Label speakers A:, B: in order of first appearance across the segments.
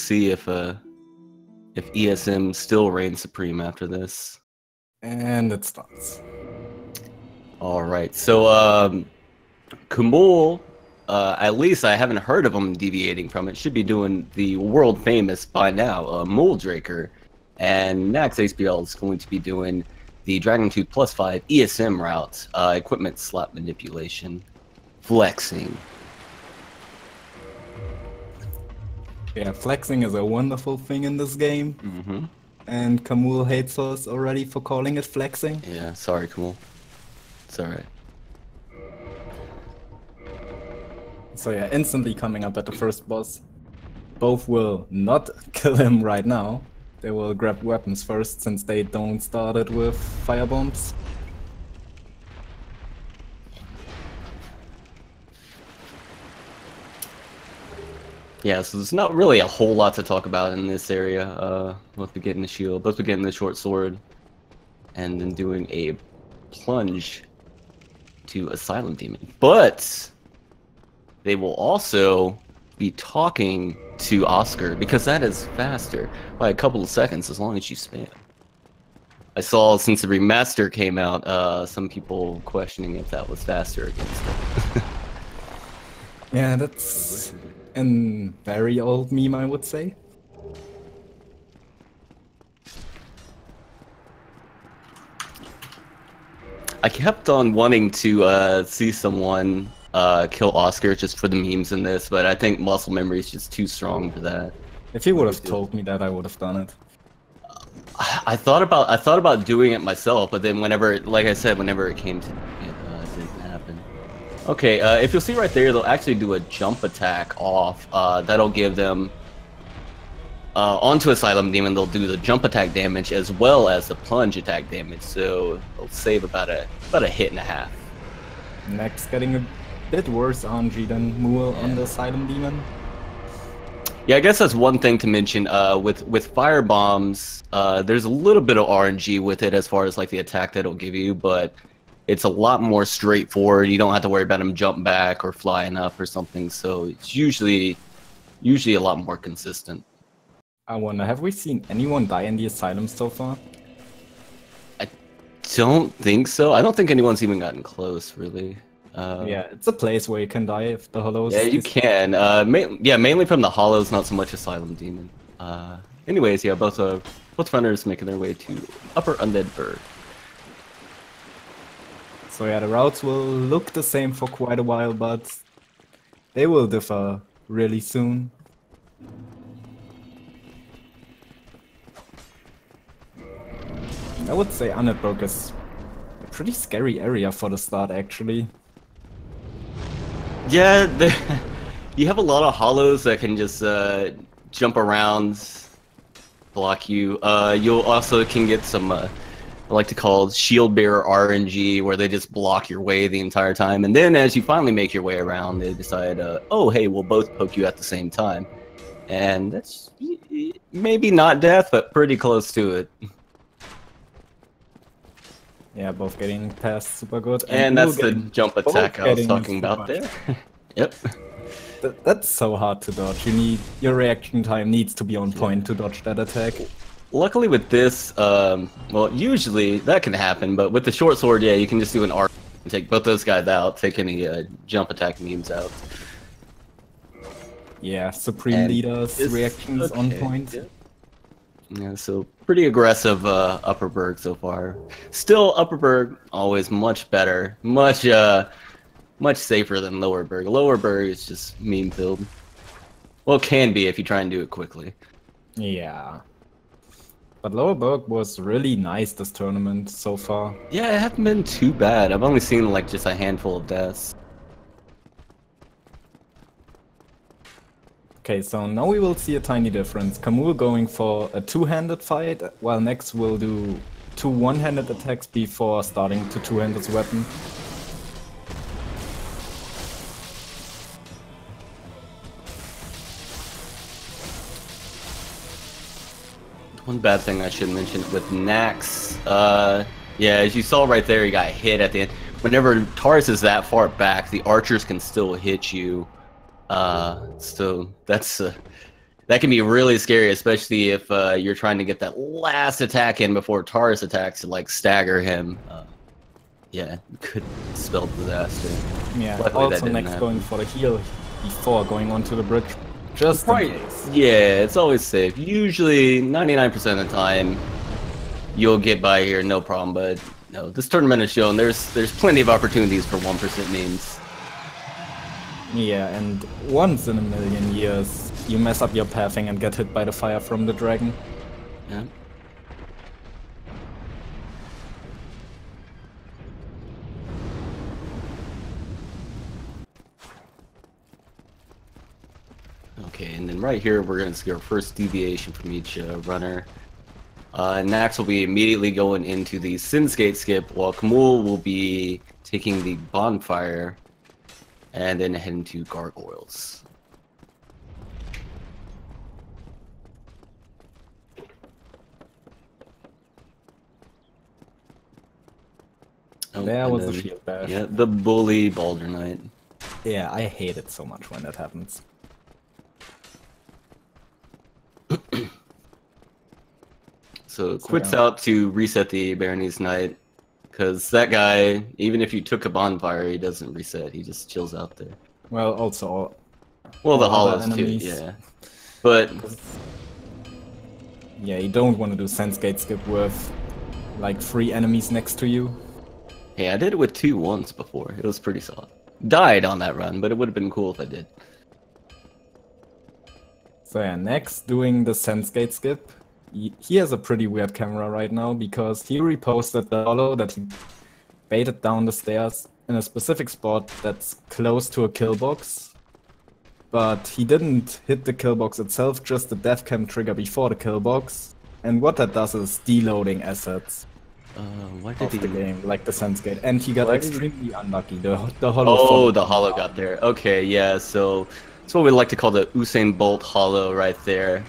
A: see if ESM still reigns supreme after this.
B: And it starts.
A: All right, so Kahmul, at least I haven't heard of him deviating from it. Should be doing the world famous by now, Moldraker, and NaxHPL is going to be doing the Dragon Tooth +5 ESM route, equipment slot manipulation, flexing.
B: Yeah, flexing is a wonderful thing in this game. And Kahmul hates us already for calling it flexing.
A: Yeah, sorry, Kahmul. It's alright.
B: So yeah, instantly coming up at the first boss. Both will not kill him right now. They will grab weapons first, since they don't start it with firebombs.
A: Yeah, so there's not really a whole lot to talk about in this area. Both be getting the shield, both be getting the short sword, and then doing a plunge to Asylum Demon. But they will also be talking to Oscar, because that is faster by a couple of seconds as long as you spam. I saw since the remaster came out, some people questioning if that was faster against it.
B: Yeah, that's a very old meme, I would say.
A: I kept on wanting to see someone kill Oscar just for the memes in this, but I think muscle memory is just too strong for that.
B: If you would have told me that, I would have done it.
A: I thought about doing it myself, but then whenever, like I said, whenever it came to it, didn't happen. Okay, if you'll see right there, they'll actually do a jump attack off. That'll give them onto Asylum Demon. They'll do the jump attack damage as well as the plunge attack damage, so they'll save about a hit and a half.
B: Next, getting a bit worse RNG than Moore on the Asylum Demon.
A: Yeah, I guess that's one thing to mention. With fire bombs, there's a little bit of RNG with it as far as like the attack that it'll give you, but it's a lot more straightforward. You don't have to worry about them jump back or flying up or something. So it's usually a lot more consistent.
B: I wonder, have we seen anyone die in the Asylum so far?
A: I don't think so. I don't think anyone's even gotten close, really.
B: Yeah, it's a place where you can die if the hollows.
A: Yeah, you can. Yeah, mainly from the hollows, not so much Asylum Demon. Anyways, yeah, both runners making their way to Upper Undead Bird.
B: So yeah, the routes will look the same for quite a while, but they will differ really soon. I would say Undead Bird is a pretty scary area for the start, actually.
A: Yeah, you have a lot of hollows that can just jump around, block you. You'll also can get some, I like to call shield bearer RNG, where they just block your way the entire time. And then as you finally make your way around, they decide, oh, hey, we'll both poke you at the same time. And that's maybe not death, but pretty close to it.
B: Yeah, both getting past super good.
A: And that's the jump attack I was talking about there. Yep.
B: That's so hard to dodge. Your reaction time needs to be on point to dodge that attack.
A: Luckily with this, well, usually that can happen, but with the short sword, yeah, you can just do an arc and take both those guys out, take any jump attack memes out.
B: Yeah, Supreme Leader's reactions on point.
A: Yeah, so pretty aggressive Upper Berg so far. Still, Upper Berg always much better, much safer than Lower Berg. Lower Berg is just meme filled. Well, it can be if you try and do it quickly.
B: Yeah. But Lower Berg was really nice this tournament so far.
A: Yeah, it hasn't been too bad. I've only seen like just a handful of deaths.
B: Okay, so now we will see a tiny difference. Kahmul going for a two-handed fight, while Nex will do two one-handed attacks before starting to two-hand his weapon.
A: One bad thing I should mention with Nax, yeah, as you saw right there, he got hit at the end. Whenever Taurus is that far back, the archers can still hit you. So that's that can be really scary, especially if you're trying to get that last attack in before Taurus attacks to like stagger him. Yeah, could spell disaster.
B: Yeah,
A: Luckily,
B: also next
A: happen.
B: going for the heal before going onto the bridge, just in case.
A: Yeah, it's always safe. Usually, 99% of the time, you'll get by here, no problem. But no, this tournament has shown there's plenty of opportunities for 1% memes.
B: Yeah, and once in a million years, you mess up your pathing and get hit by the fire from the dragon.
A: Yeah. Okay, and then right here we're going to see our first deviation from each runner. Nax will be immediately going into the Sinskate skip, while Kahmul will be taking the bonfire and then heading to gargoyles. Oh,
B: there was the shield bash.
A: Yeah, the bully Baldur Knight.
B: Yeah, I hate it so much when that happens.
A: So quits out to reset the Baronese Knight, because that guy, even if you took a bonfire, he doesn't reset. He just chills out there.
B: Well, also
A: well, the hollows too, yeah. But
B: yeah, you don't want to do Sensegate skip with like 3 enemies next to you.
A: Hey, I did it with 2 once before. It was pretty solid. Died on that run, but it would have been cool if I did.
B: So yeah, next doing the Sensegate skip. He has a pretty weird camera right now because he reposted the hollow that he baited down the stairs in a specific spot that's close to a kill box. But he didn't hit the kill box itself, just the death cam trigger before the kill box. And what that does is deloading assets
A: of
B: the game, like the Sensegate. And he got extremely unlucky. The hollow.
A: Oh, the hollow got there. Okay, yeah. So it's what we like to call the Usain Bolt hollow right there.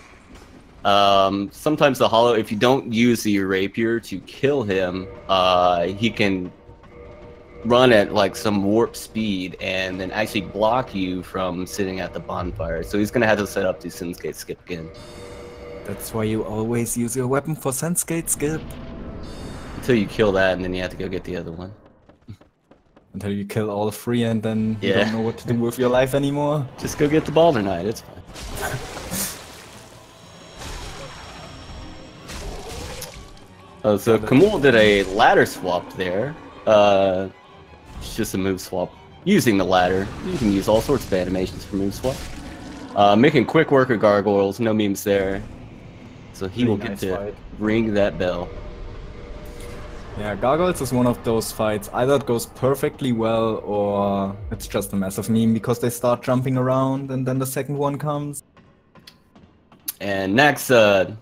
A: Sometimes the hollow, if you don't use the rapier to kill him, he can run at like some warp speed and then actually block you from sitting at the bonfire. So he's gonna have to set up the Sensegate skip again.
B: That's why you always use your weapon for Sensegate skip.
A: Until you kill that, and then you have to go get the other one.
B: Until you kill all 3 and then you don't know what to do with your life anymore.
A: Just go get the Baldur Knight, it's fine. So Kahmul did a ladder swap there. It's just a move swap. Using the ladder, you can use all sorts of animations for move swap. Making quick work of gargoyles, no memes there. So he will get to ring that bell.
B: Yeah, gargoyles is one of those fights. Either it goes perfectly well or it's just a massive meme because they start jumping around and then the second one comes.
A: And Nax,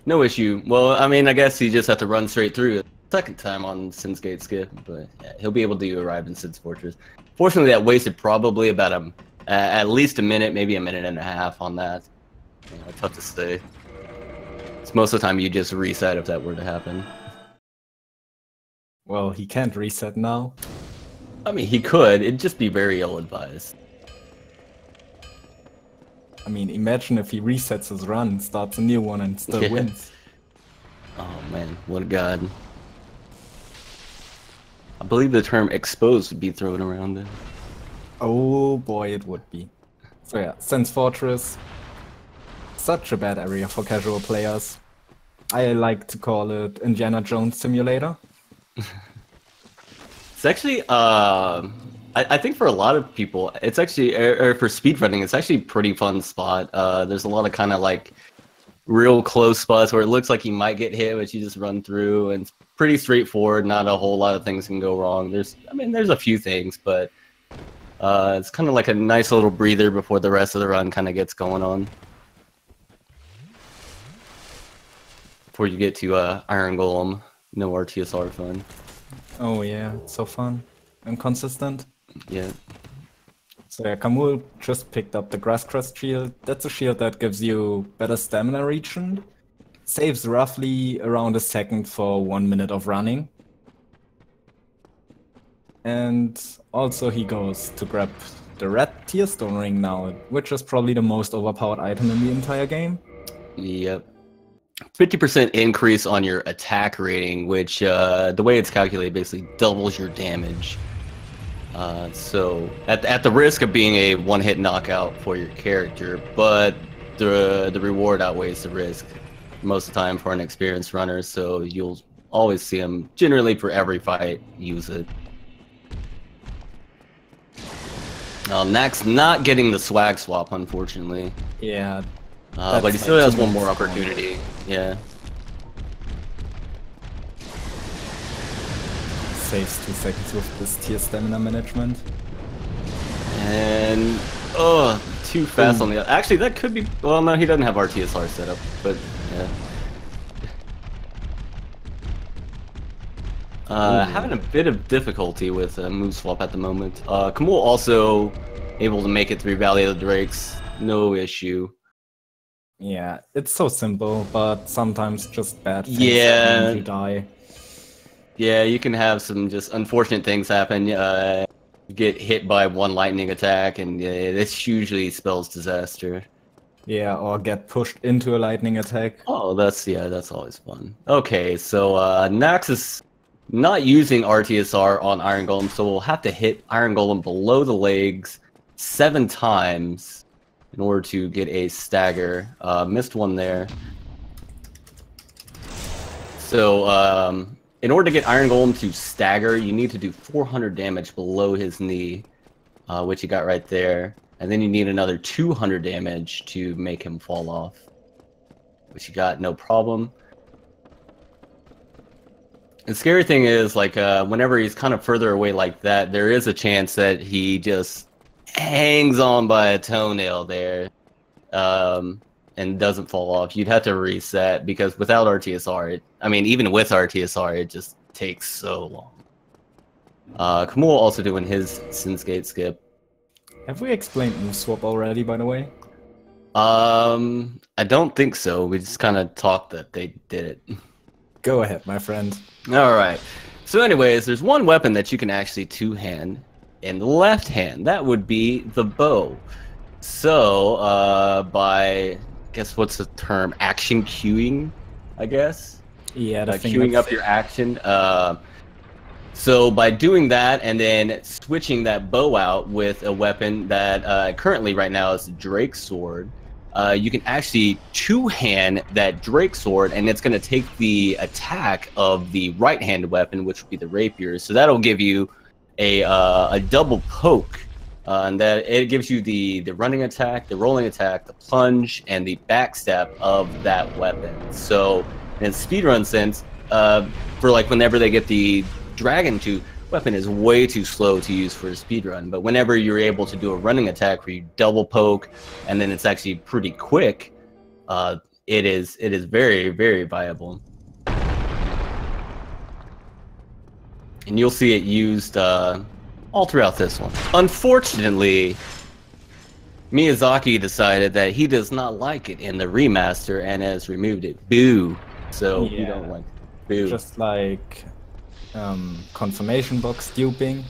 A: no issue. Well, I mean, I guess you just have to run straight through it. Second time on Sensegate skip, but yeah, he'll be able to arrive in Sid's Fortress. Fortunately, that wasted probably about at least a minute, maybe a minute and a half on that. You know, tough to say. It's most of the time you just reset if that were to happen.
B: Well, he can't reset now.
A: I mean, he could. It'd just be very ill-advised.
B: I mean, imagine if he resets his run, starts a new one, and still wins.
A: Oh man, what a god. I believe the term exposed would be thrown around it.
B: Oh boy, it would be. So yeah, Sen's Fortress. Such a bad area for casual players. I like to call it Indiana Jones Simulator.
A: It's actually, I think for a lot of people, it's actually, or for speedrunning, it's actually a pretty fun spot. There's a lot of kind of like real close spots where it looks like you might get hit, but you just run through, and it's pretty straightforward. Not a whole lot of things can go wrong. There's a few things, but it's kind of like a nice little breather before the rest of the run kind of gets going on. Before you get to Iron Golem, no RTSR fun.
B: Oh yeah, it's so fun and consistent.
A: Yeah.
B: So yeah, Kahmul just picked up the Grass Crest shield. That's a shield that gives you better stamina regen. Saves roughly around a second for 1 minute of running. And also he goes to grab the red tier stone ring now, which is probably the most overpowered item in the entire game.
A: Yep. 50% increase on your attack rating, which the way it's calculated basically doubles your damage. So at the risk of being a one-hit knockout for your character, but the reward outweighs the risk most of the time for an experienced runner, so you'll always see them generally for every fight use it. Nax not getting the swag swap, unfortunately.
B: Yeah.
A: But he still has one more opportunity. Yeah.
B: Saves 2 seconds with this tier stamina management.
A: And too fast on the. Actually, that could be. Well, no, he doesn't have RTSR set up, but yeah. Having a bit of difficulty with move swap at the moment. Kahmul also able to make it through Valley of the Drakes, no issue.
B: Yeah, it's so simple, but sometimes just bad things
A: happen
B: when you die.
A: Yeah, you can have some just unfortunate things happen. Get hit by one lightning attack, and this usually spells disaster.
B: Yeah, or get pushed into a lightning attack.
A: Oh, that's always fun. Okay, so Nax is not using RTSR on Iron Golem, so we'll have to hit Iron Golem below the legs 7 times in order to get a stagger. Missed one there. So in order to get Iron Golem to stagger, you need to do 400 damage below his knee, which you got right there. And then you need another 200 damage to make him fall off, which you got no problem. The scary thing is, like, whenever he's kind of further away like that, there is a chance that he just hangs on by a toenail there and doesn't fall off. You'd have to reset, because without RTSR, even with RTSR, it just takes so long. Kahmul also doing his Sin's Gate skip.
B: Have we explained move swap already, by the way?
A: I don't think so. We just kind of talked that they did it.
B: Go ahead, my friend.
A: Alright. So anyways, there's one weapon that you can actually two-hand in the left hand. That would be the bow. So, by, guess what's the term? Action queuing, I guess?
B: Yeah,
A: queuing up your action. So by doing that and then switching that bow out with a weapon that currently right now is the Drake Sword, you can actually two-hand that Drake Sword, and it's going to take the attack of the right-handed weapon, which would be the Rapier. So that'll give you a double poke, and that it gives you the running attack, the rolling attack, the plunge, and the backstab of that weapon. So in speedrun sense, for like whenever they get the Dragon Tooth, weapon is way too slow to use for a speedrun, but whenever you're able to do a running attack where you double poke and then it's actually pretty quick, it is very, very viable. And you'll see it used all throughout this one. Unfortunately, Miyazaki decided that he does not like it in the remaster and has removed it. Boo. So
B: yeah,
A: you don't like it. Boo.
B: Just like confirmation box duping.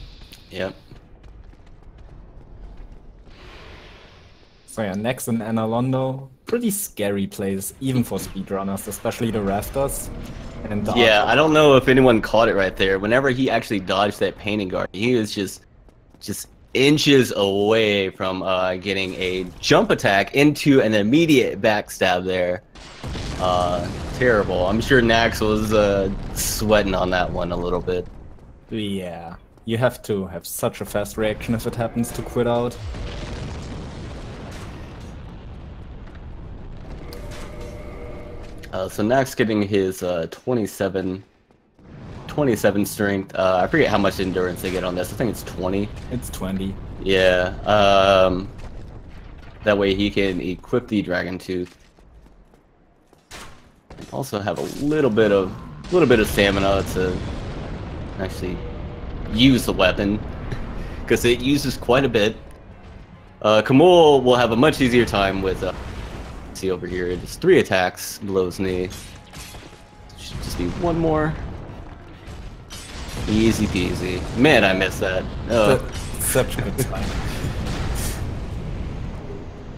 A: Yep.
B: So yeah, Nax and Analondo, pretty scary plays, even for speedrunners, especially the rafters. And the
A: yeah, I don't know if anyone caught it right there. Whenever he actually dodged that painting guard, he was just inches away from getting a jump attack into an immediate backstab there. Terrible. I'm sure Nax was sweating on that one a little bit.
B: Yeah, you have to have such a fast reaction if it happens to quit out.
A: So Nax getting his 27 strength. I forget how much endurance they get on this. I think it's 20.
B: It's 20.
A: Yeah. That way he can equip the Dragon Tooth. Also have a little bit of stamina to actually use the weapon, because it uses quite a bit. Kahmul will have a much easier time with. See over here, it's 3 attacks below his knee. Should just be one more. Easy peasy. Man, I missed that.
B: Such a good time.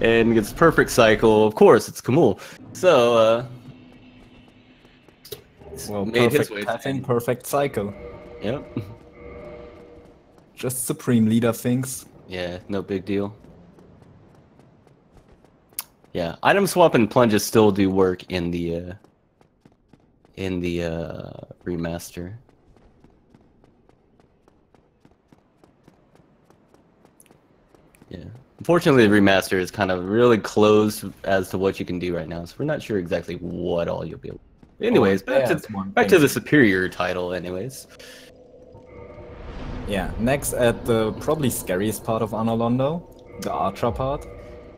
A: and gets perfect cycle. Of course, it's Kahmul. So,
B: Well,
A: made his
B: perfect
A: way.
B: pathing, perfect cycle.
A: Yep.
B: Just Supreme Leader things.
A: Yeah, no big deal. Yeah, item swap and plunges still do work in the remaster. Yeah. Unfortunately, the remaster is kind of really closed as to what you can do right now, so we're not sure exactly what all you'll be able to do. Anyways, back to the superior title, anyways.
B: Yeah, next at the probably scariest part of Anolondo, the Archer part.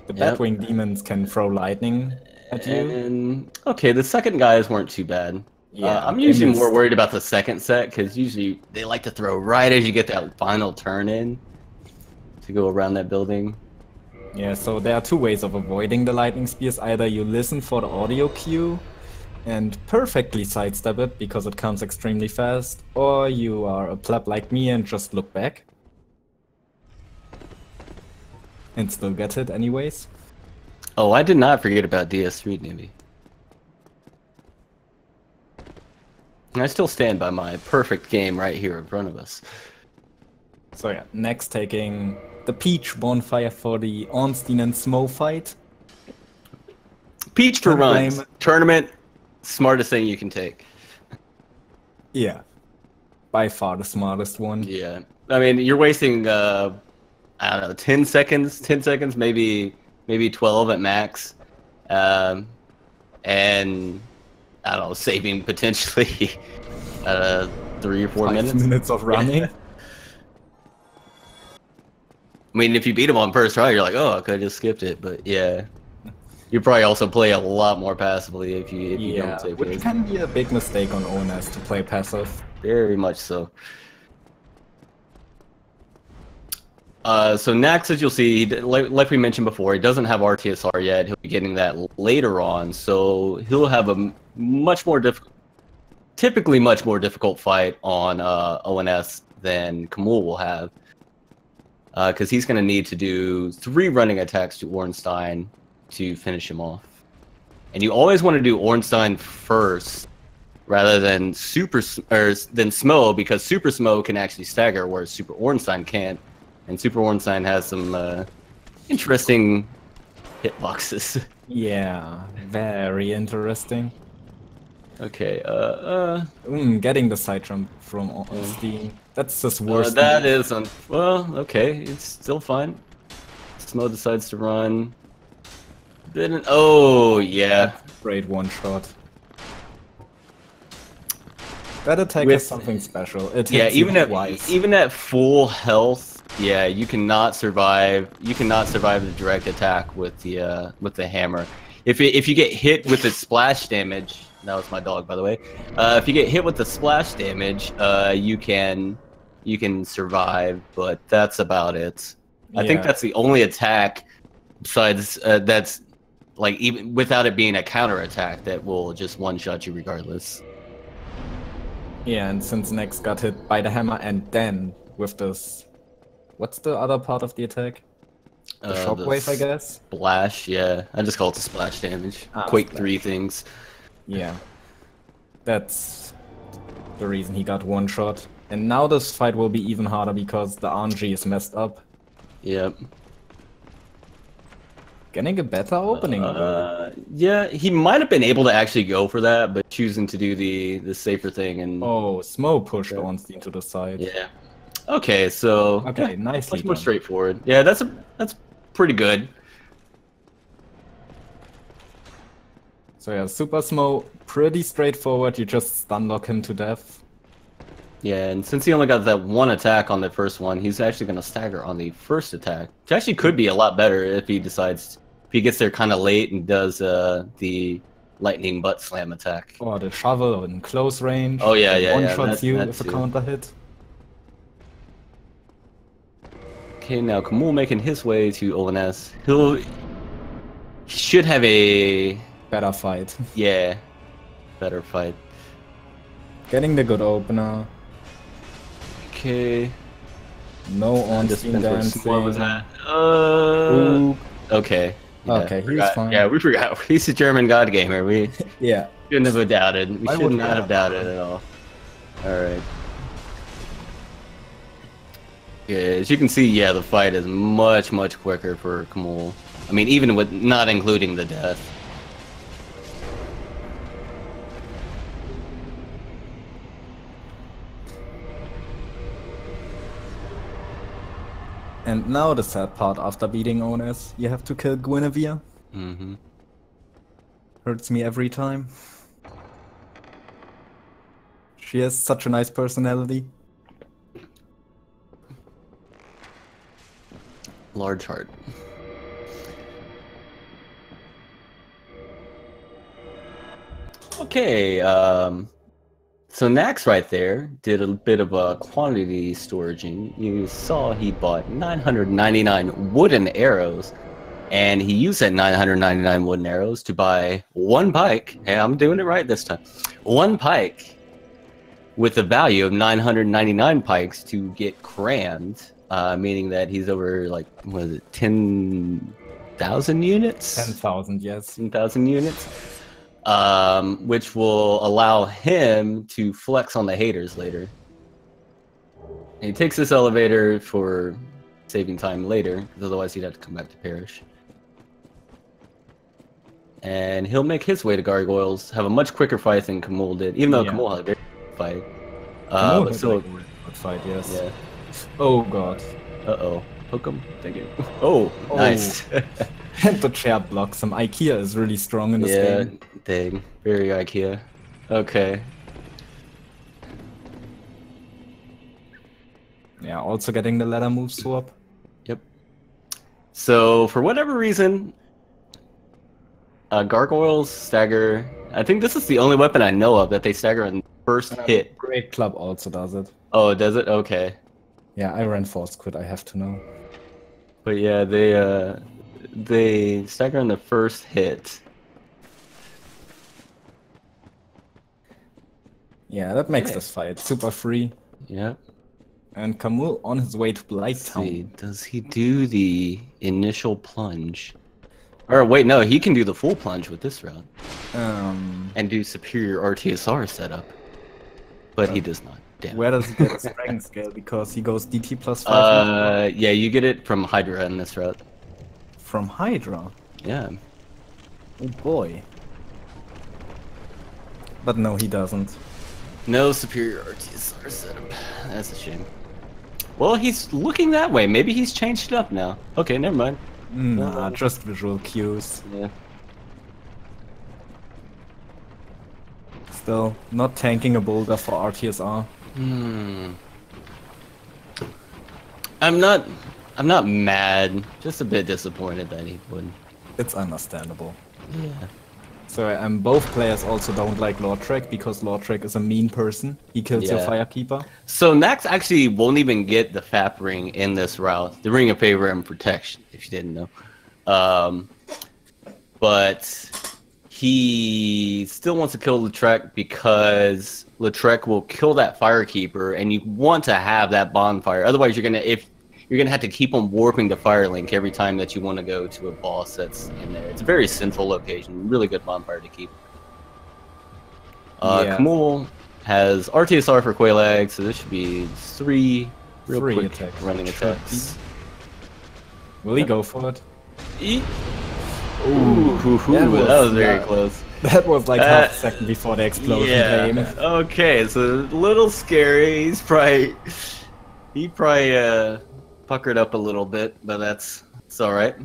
B: The Batwing demons can throw lightning at you.
A: And okay, the second guys weren't too bad.
B: Yeah,
A: I'm usually more worried about the second set, because usually they like to throw right as you get that final turn in to go around that building.
B: Yeah, so there are two ways of avoiding the lightning spears. Either you listen for the audio cue and perfectly sidestep it because it comes extremely fast, or you are a pleb like me and just look back. And still get it anyways.
A: Oh, I did not forget about DS3, Nibby. I still stand by my perfect game right here in front of us.
B: So yeah, next taking the Peach bonfire for the Ornstein and Smo fight.
A: Peach for runs. Tournament, smartest thing you can take.
B: Yeah. By far the smartest one.
A: Yeah. I mean, you're wasting, I don't know, 10 seconds? 10 seconds, maybe 12 at max. And, I don't know, saving potentially 3 or 4 minutes.
B: 5 minutes of running.
A: I mean, if you beat him on first try, you're like, oh, I could have just skipped it. But yeah, you probably also play a lot more passively if you don't take
B: which can be a big mistake on ONS to play passive.
A: Very much so. So Nax, as you'll see, like we mentioned before, he doesn't have RTSR yet. He'll be getting that later on, so he'll have a typically much more difficult fight on ONS than Kahmul will have. Because he's going to need to do 3 running attacks to Ornstein to finish him off. And you always want to do Ornstein first, rather than Smo, because Super Smo can actually stagger, whereas Super Ornstein can't. And Super Ornstein has some interesting hitboxes.
B: Yeah, very interesting.
A: Okay,
B: getting the side jump from Ornstein. That's just worse.
A: That is well, okay, it's still fine. Smo decides to run. Then oh yeah,
B: great one shot. That attack is something special. It hits
A: even at full health, yeah, you cannot survive. You cannot survive the direct attack with the hammer. If you get hit with the splash damage, that was my dog, by the way. If you get hit with the splash damage, you can survive, but that's about it. I think that's the only attack besides that's like even without it being a counter attack that will just one-shot you regardless.
B: Yeah, and since Nex got hit by the hammer and then with this, what's the other part of the attack? The shockwave, I guess?
A: Splash, yeah. I just call it the splash damage. Quake splash. 3 things.
B: Yeah. That's the reason he got one shot. And now this fight will be even harder because the RNG is messed up.
A: Yep.
B: Getting a better opening.
A: Yeah, he might have been able to actually go for that, but choosing to do the safer thing and...
B: Oh, Smo pushed Ornstein to the side.
A: Yeah. Okay, so...
B: Okay, nicely
A: much more straightforward. Yeah, that's pretty good.
B: So yeah, Super Smo, pretty straightforward. You just stun lock him to death.
A: Yeah, and since he only got that one attack on the first one, he's actually going to stagger on the first attack. Which actually could be a lot better if he decides... If he gets there kind of late and does the lightning butt slam attack.
B: Or the shovel in close range.
A: Oh yeah, yeah,
B: one-shots you with a counter hit.
A: Okay, now Kahmul making his way to ONS. He should have a...
B: better fight.
A: Yeah, better fight.
B: Getting the good opener.
A: Okay.
B: No on-screen dancing.
A: What was that? Okay. Yeah,
B: Okay, he's
A: forgot.
B: fine.
A: Yeah, we forgot. He's a German god gamer. We
B: Yeah.
A: shouldn't have doubted. We
B: Why
A: should
B: would
A: not
B: we
A: have doubted at all. Alright. Yeah, as you can see, yeah, the fight is much quicker for Kahmul. I mean, even with not including the death.
B: And now the sad part after beating owners, you have to kill Guinevere.
A: Mm-hmm.
B: Hurts me every time. She has such a nice personality.
A: Large heart. Okay, so Nax right there did a bit of a quantity storaging. You saw he bought 999 wooden arrows, and he used that 999 wooden arrows to buy one pike. Hey, I'm doing it right this time. One pike with a value of 999 pikes to get crammed, meaning that he's over, like, what is it, 10,000 units?
B: 10,000, yes.
A: 10,000 units. Which will allow him to flex on the haters later. And he takes this elevator for saving time later, because otherwise he'd have to come back to Parish. And he'll make his way to Gargoyles, have a much quicker fight than Kahmul did, even though Kahmul had a very good fight.
B: Kahmul
A: But
B: had
A: still,
B: like a really good fight, yes.
A: yeah.
B: Oh god.
A: Uh-oh. Hook him. Thank you. Oh, nice.
B: And the chair blocks him. IKEA is really strong in this game.
A: Yeah, dang. Very IKEA. Okay.
B: Yeah, also getting the ladder move swap.
A: Yep. So, for whatever reason, Gargoyles stagger. I think this is the only weapon I know of that they stagger in the first hit.
B: Great Club also does it.
A: Oh, does it? Okay.
B: Yeah, I ran Force Quit, I have to know.
A: But yeah, they stagger in the first hit.
B: Yeah, that makes
A: Okay.
B: this fight super free.
A: Yep.
B: And Kahmul on his way to
A: Let's see,
B: Blighttown.
A: does he do the initial plunge? Or wait, no, he can do the full plunge with this route. And do superior RTSR setup. But he does not. Damn.
B: Where does he get his Dragon Scale? Because he goes DT plus 5.
A: Yeah, you get it from Hydra in this route.
B: From Hydra?
A: Yeah.
B: Oh boy. But no, he doesn't.
A: No superior RTSR setup. That's a shame. Well, he's looking that way. Maybe he's changed it up now. Okay, never mind.
B: Nah, just visual cues.
A: Yeah.
B: Still, not tanking a boulder for RTSR.
A: I'm not mad. Just a bit disappointed that he wouldn't.
B: It's understandable.
A: Yeah.
B: So, both players also don't like Lord Trek because Lord Trek is a mean person. He kills your
A: Yeah.
B: Firekeeper.
A: So Nax actually won't even get the FAP ring in this route. The Ring of Favor and Protection, if you didn't know. But he still wants to kill Lautrec because Lautrec will kill that Firekeeper, and you want to have that bonfire. Otherwise, you're gonna have to keep on warping the Firelink every time that you want to go to a boss that's in there. It's a very central location, really good bonfire to keep.
B: Yeah.
A: Kahmul has RTSR for Quelaag, so this should be three real
B: Three
A: quick
B: attacks.
A: running attacks.
B: Will he go for it?
A: Ooh, that was very close.
B: That was like half a second before the explosion came.
A: Okay, it's a little scary. He probably puckered up a little bit, but it's all right.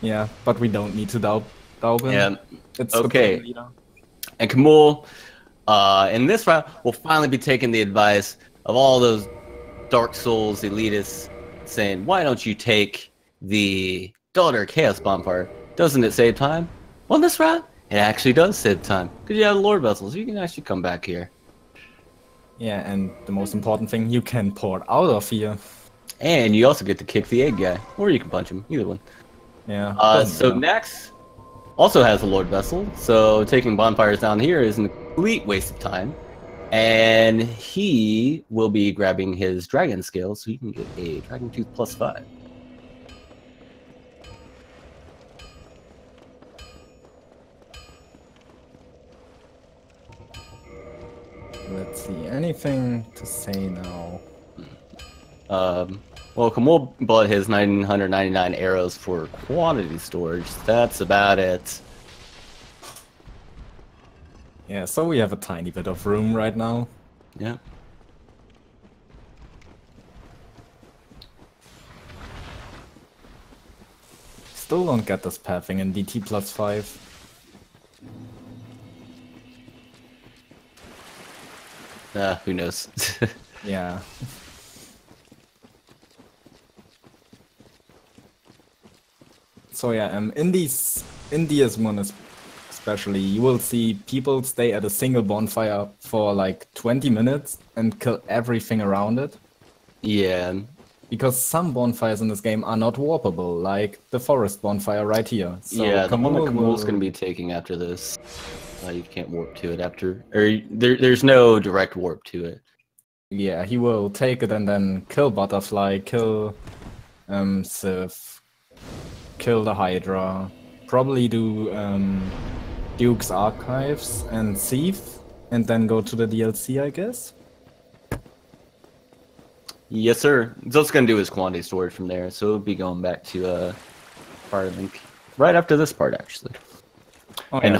B: Yeah, but we don't need to doubt him.
A: Yeah.
B: It's
A: Okay.
B: the leader.
A: And Kahmul, in this round, will finally be taking the advice of all those Dark Souls elitists saying, why don't you take the Daughter Chaos Bonfire? Doesn't it save time? Well, in this round, it actually does save time. Because you have the Lord Vessels, you can actually come back here.
B: Yeah, and the most important thing, you can port out of here.
A: And you also get to kick the egg guy. Or you can punch him, either one.
B: Yeah.
A: So Nax also has a Lord Vessel, so taking bonfires down here is a complete waste of time. And he will be grabbing his Dragon Scale, so he can get a Dragon Tooth +5.
B: let's see. Anything to say now?
A: Well, Kahmul bought his 999 arrows for quantity storage. That's about it.
B: Yeah, so we have a tiny bit of room right now.
A: Yeah.
B: Still don't get this pathing in DT +5.
A: Who knows?
B: Yeah. So yeah, in this one especially, you will see people stay at a single bonfire for like 20 minutes and kill everything around it.
A: Yeah.
B: Because some bonfires in this game are not warpable, like the forest bonfire right here. So
A: yeah, the one that Kahmul's
B: will...
A: going to be taking after this. You can't warp to it after, or there's no direct warp to it.
B: Yeah, he will take it and then kill Butterfly, kill Sif, kill the Hydra, probably do Duke's Archives and Thief, and then go to the DLC, I guess.
A: Yes, sir. It's also going to do his quantity storage from there, so it'll be going back to Firelink right after this part, actually.
B: Oh, yeah,
A: and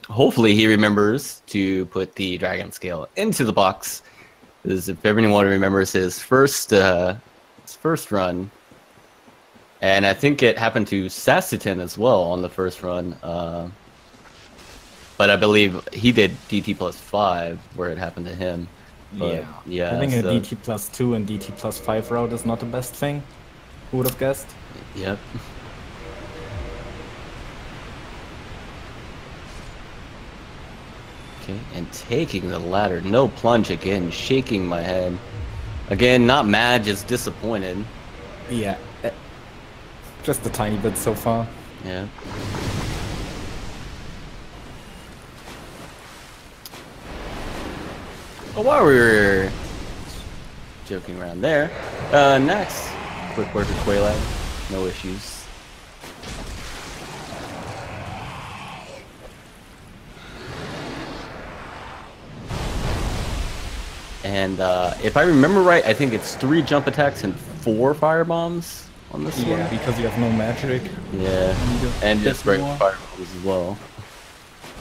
A: hopefully he remembers to put the dragon scale into the box. Because if everyone remembers his first run, and I think it happened to Sassiton as well on the first run. But I believe he did DT +5 where it happened to him. But, yeah.
B: Having a DT +2 and DT +5 route is not the best thing. Who would have guessed?
A: Yep. Okay, and taking the ladder. No plunge again. Shaking my head. Again, not mad, just disappointed.
B: Yeah. Just a tiny bit so far.
A: Yeah. Well, while we were joking around there, next, quick work with Quaylag. No issues. And if I remember right, I think it's 3 jump attacks and 4 fire bombs on this one.
B: Yeah, because you have no magic.
A: Yeah, and just regular fire bombs as well.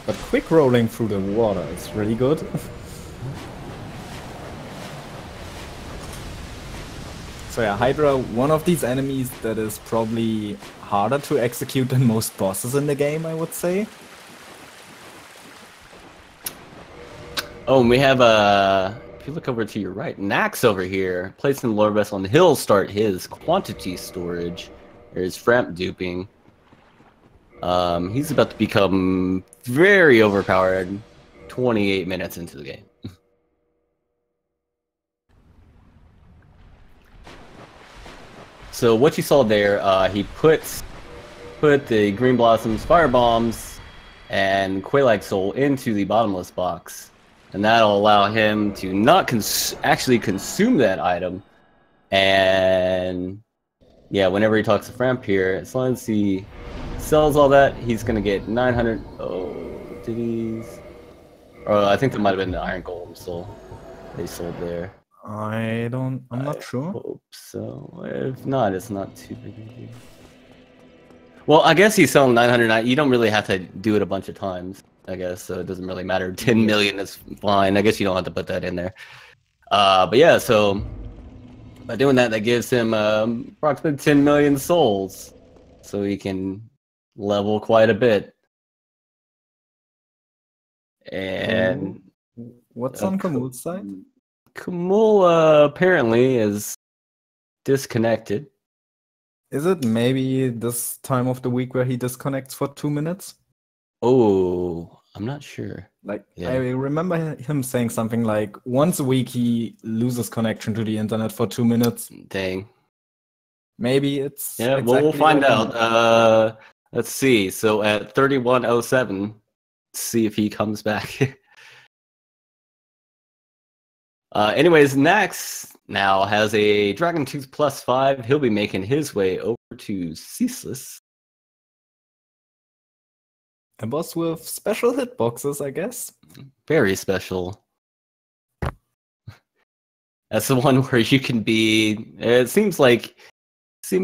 B: But quick rolling through the water is really good. So yeah, Hydra, one of these enemies that is probably harder to execute than most bosses in the game, I would say.
A: Oh, and we have if you look over to your right, Nax over here, placed in the lore vessel, and he'll start his quantity storage, or his framp duping. He's about to become very overpowered 28 minutes into the game. So what you saw there, he put the Green Blossoms, Fire Bombs, and Quaylag Soul into the bottomless box. And that'll allow him to not actually consume that item. And yeah, whenever he talks to Framp here, as long as he sells all that, he's gonna get 900. Oh, did he? Oh, I think that might have been the Iron Golem soul they sold there.
B: I'm not sure.
A: Hope so. If not, it's not too big of a deal. Well, I guess he's selling 909. You don't really have to do it a bunch of times, I guess, so it doesn't really matter. 10 million is fine. I guess you don't have to put that in there. But yeah, so by doing that, that gives him approximately 10 million souls, so he can level quite a bit. And
B: what's on Kahmul's side?
A: Kahmul apparently is disconnected.
B: Is it maybe this time of the week where he disconnects for 2 minutes?
A: Oh, I'm not sure.
B: Like, yeah. I remember him saying something like, once a week he loses connection to the internet for 2 minutes.
A: Dang.
B: Maybe it's...
A: Yeah, exactly, well, we'll find out. Let's see. So at 31:07, see if he comes back. Anyways, Nax now has a Dragon Tooth +5. He'll be making his way over to Ceaseless.
B: A boss with special hitboxes, I guess.
A: Very special. That's the one where you can be. It seems like I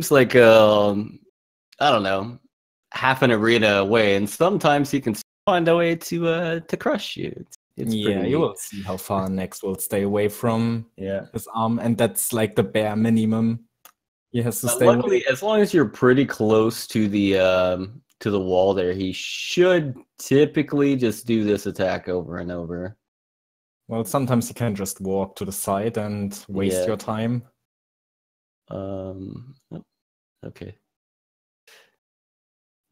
A: don't know, half an arena away, and sometimes he can find a way to crush you. It's
B: Yeah,
A: pretty
B: you
A: neat.
B: will see how far Nex will stay away from his arm, and that's like the bare minimum. He has to stay
A: Luckily,
B: away.
A: as long as you're pretty close to the wall there, he should typically just do this attack over and over.
B: Well, sometimes you can just walk to the side and waste your time.
A: Okay.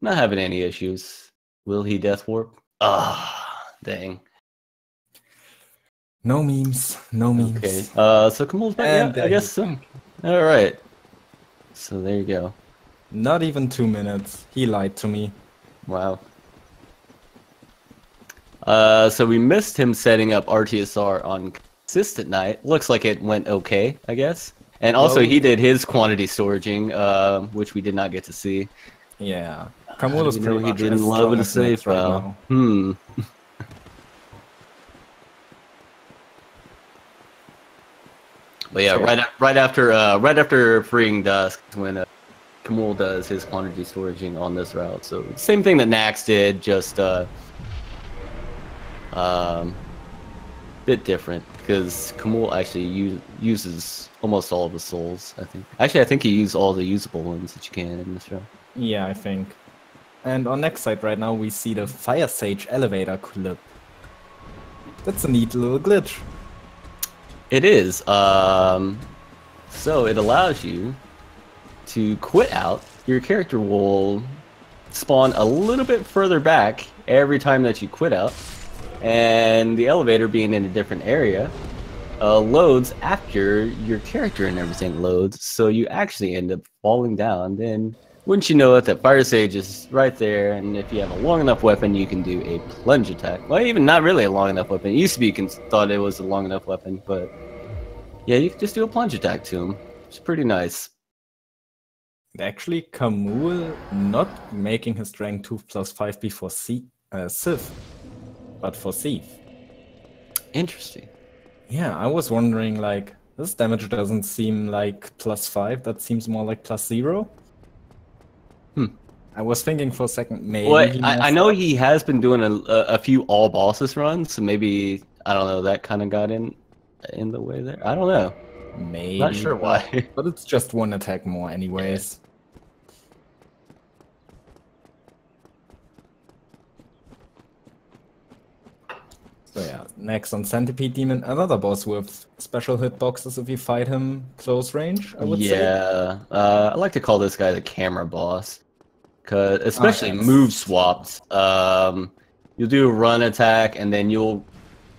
A: Not having any issues. Will he death warp? Ah, dang.
B: No memes. No memes.
A: Okay. So Kahmul's back.
B: And
A: Yeah, I guess so. All right. So there you go.
B: Not even 2 minutes. He lied to me.
A: Wow. So we missed him setting up RTSR on consistent night. Looks like it went okay, I guess. And also he did his quantity storaging, which we did not get to see.
B: Yeah. Kahmul is pretty much
A: he didn't love it a safe file. But yeah, right after freeing Dusk, when Kahmul does his quantity storaging on this route. So same thing that Nax did, just bit different because Kahmul actually uses almost all of the souls. I think. Actually, I think he used all the usable ones that you can in this route.
B: Yeah, I think. And on next side right now we see the Fire Sage elevator clip. That's a neat little glitch.
A: It is. So it allows you to quit out. Your character will spawn a little bit further back every time that you quit out, and the elevator being in a different area loads after your character and everything loads. So you actually end up falling down. Then wouldn't you know it, that Fire Sage is right there, and if you have a long enough weapon, you can do a plunge attack. Well, even not really a long enough weapon. It used to be you thought it was a long enough weapon, but yeah, you can just do a plunge attack to him. It's pretty nice.
B: Actually, Kahmul not making his rank 2+5 before Sith, but for Thief.
A: Interesting.
B: Yeah, I was wondering, like, this damage doesn't seem like +5, that seems more like +0. I was thinking for a second, maybe.
A: Well, I know he has been doing a few all bosses runs, so maybe, I don't know, that kind of got in the way there. I don't know.
B: Maybe.
A: Not sure why.
B: But it's just one attack more anyways. So yeah, next on Centipede Demon, another boss with special hitboxes if you fight him close range, I would say.
A: Yeah, I like to call this guy the camera boss. Cause especially move swaps. You'll do a run attack and then you'll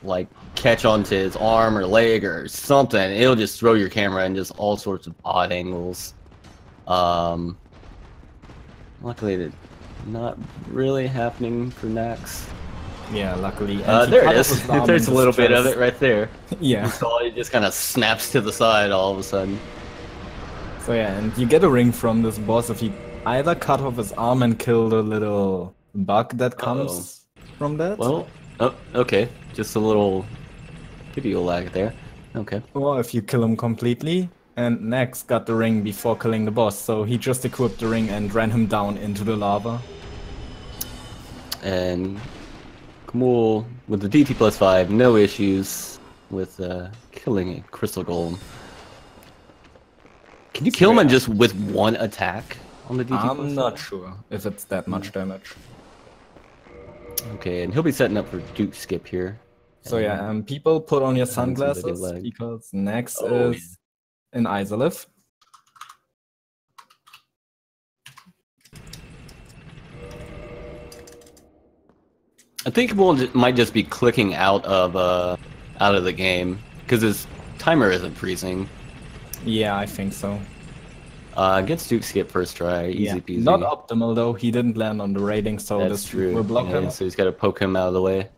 A: like catch onto his arm or leg or something. It'll just throw your camera in just all sorts of odd angles. Luckily it's not really happening for Nax.
B: Yeah, luckily.
A: There it is. There's a little bit of it right there.
B: Yeah.
A: So it just kind of snaps to the side all of a sudden.
B: So yeah, and you get a ring from this boss if you either cut off his arm and kill the little bug that comes from that.
A: Well, okay. Just a little video lag there. Okay.
B: Or if you kill him completely. And Nax got the ring before killing the boss, so he just equipped the ring and ran him down into the lava.
A: And Kahmul with the DT +5, no issues with killing a crystal golem. Can you kill him just with one attack on the DT +5?
B: I'm not sure if it's that much damage.
A: Okay, and he'll be setting up for Duke Skip here.
B: So yeah, people put on your sunglasses because Nax is in Isolith.
A: I think Kahmul might just be clicking out of the game because his timer isn't freezing.
B: Yeah, I think so.
A: Gets Duke Skip first try, easy peasy.
B: Not optimal though, he didn't land on the rating, so
A: That's
B: this
A: true.
B: will block him.
A: So he's got to poke him out of the way.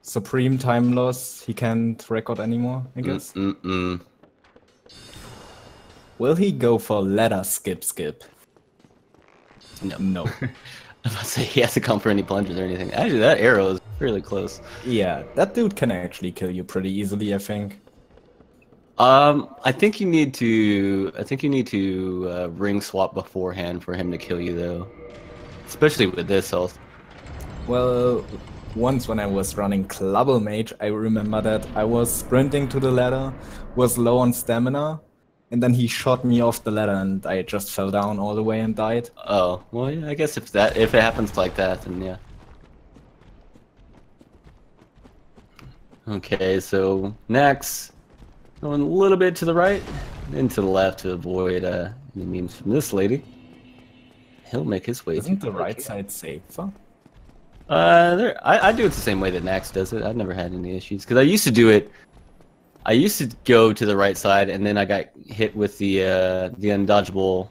B: Supreme time loss, he can't record anymore, I guess. Will he go for ladder skip?
A: No.
B: No.
A: I'm about to say he has to come for any plunges or anything. Actually, that arrow is fairly close.
B: Yeah, that dude can actually kill you pretty easily, I think.
A: I think you need to. I think you need to ring swap beforehand for him to kill you, though. Especially with this health.
B: Well, once when I was running Clubble Mage, I remember that I was sprinting to the ladder, was low on stamina, and then he shot me off the ladder and I just fell down all the way and died.
A: Oh, well, yeah, I guess if it happens like that, then yeah. Okay, so Nax going a little bit to the right, and to the left to avoid any memes from this lady. He'll make his way.
B: Isn't the right side safer?
A: I do it the same way that Nax does it. I've never had any issues because I used to do it. I used to go to the right side, and then I got hit with the undodgeable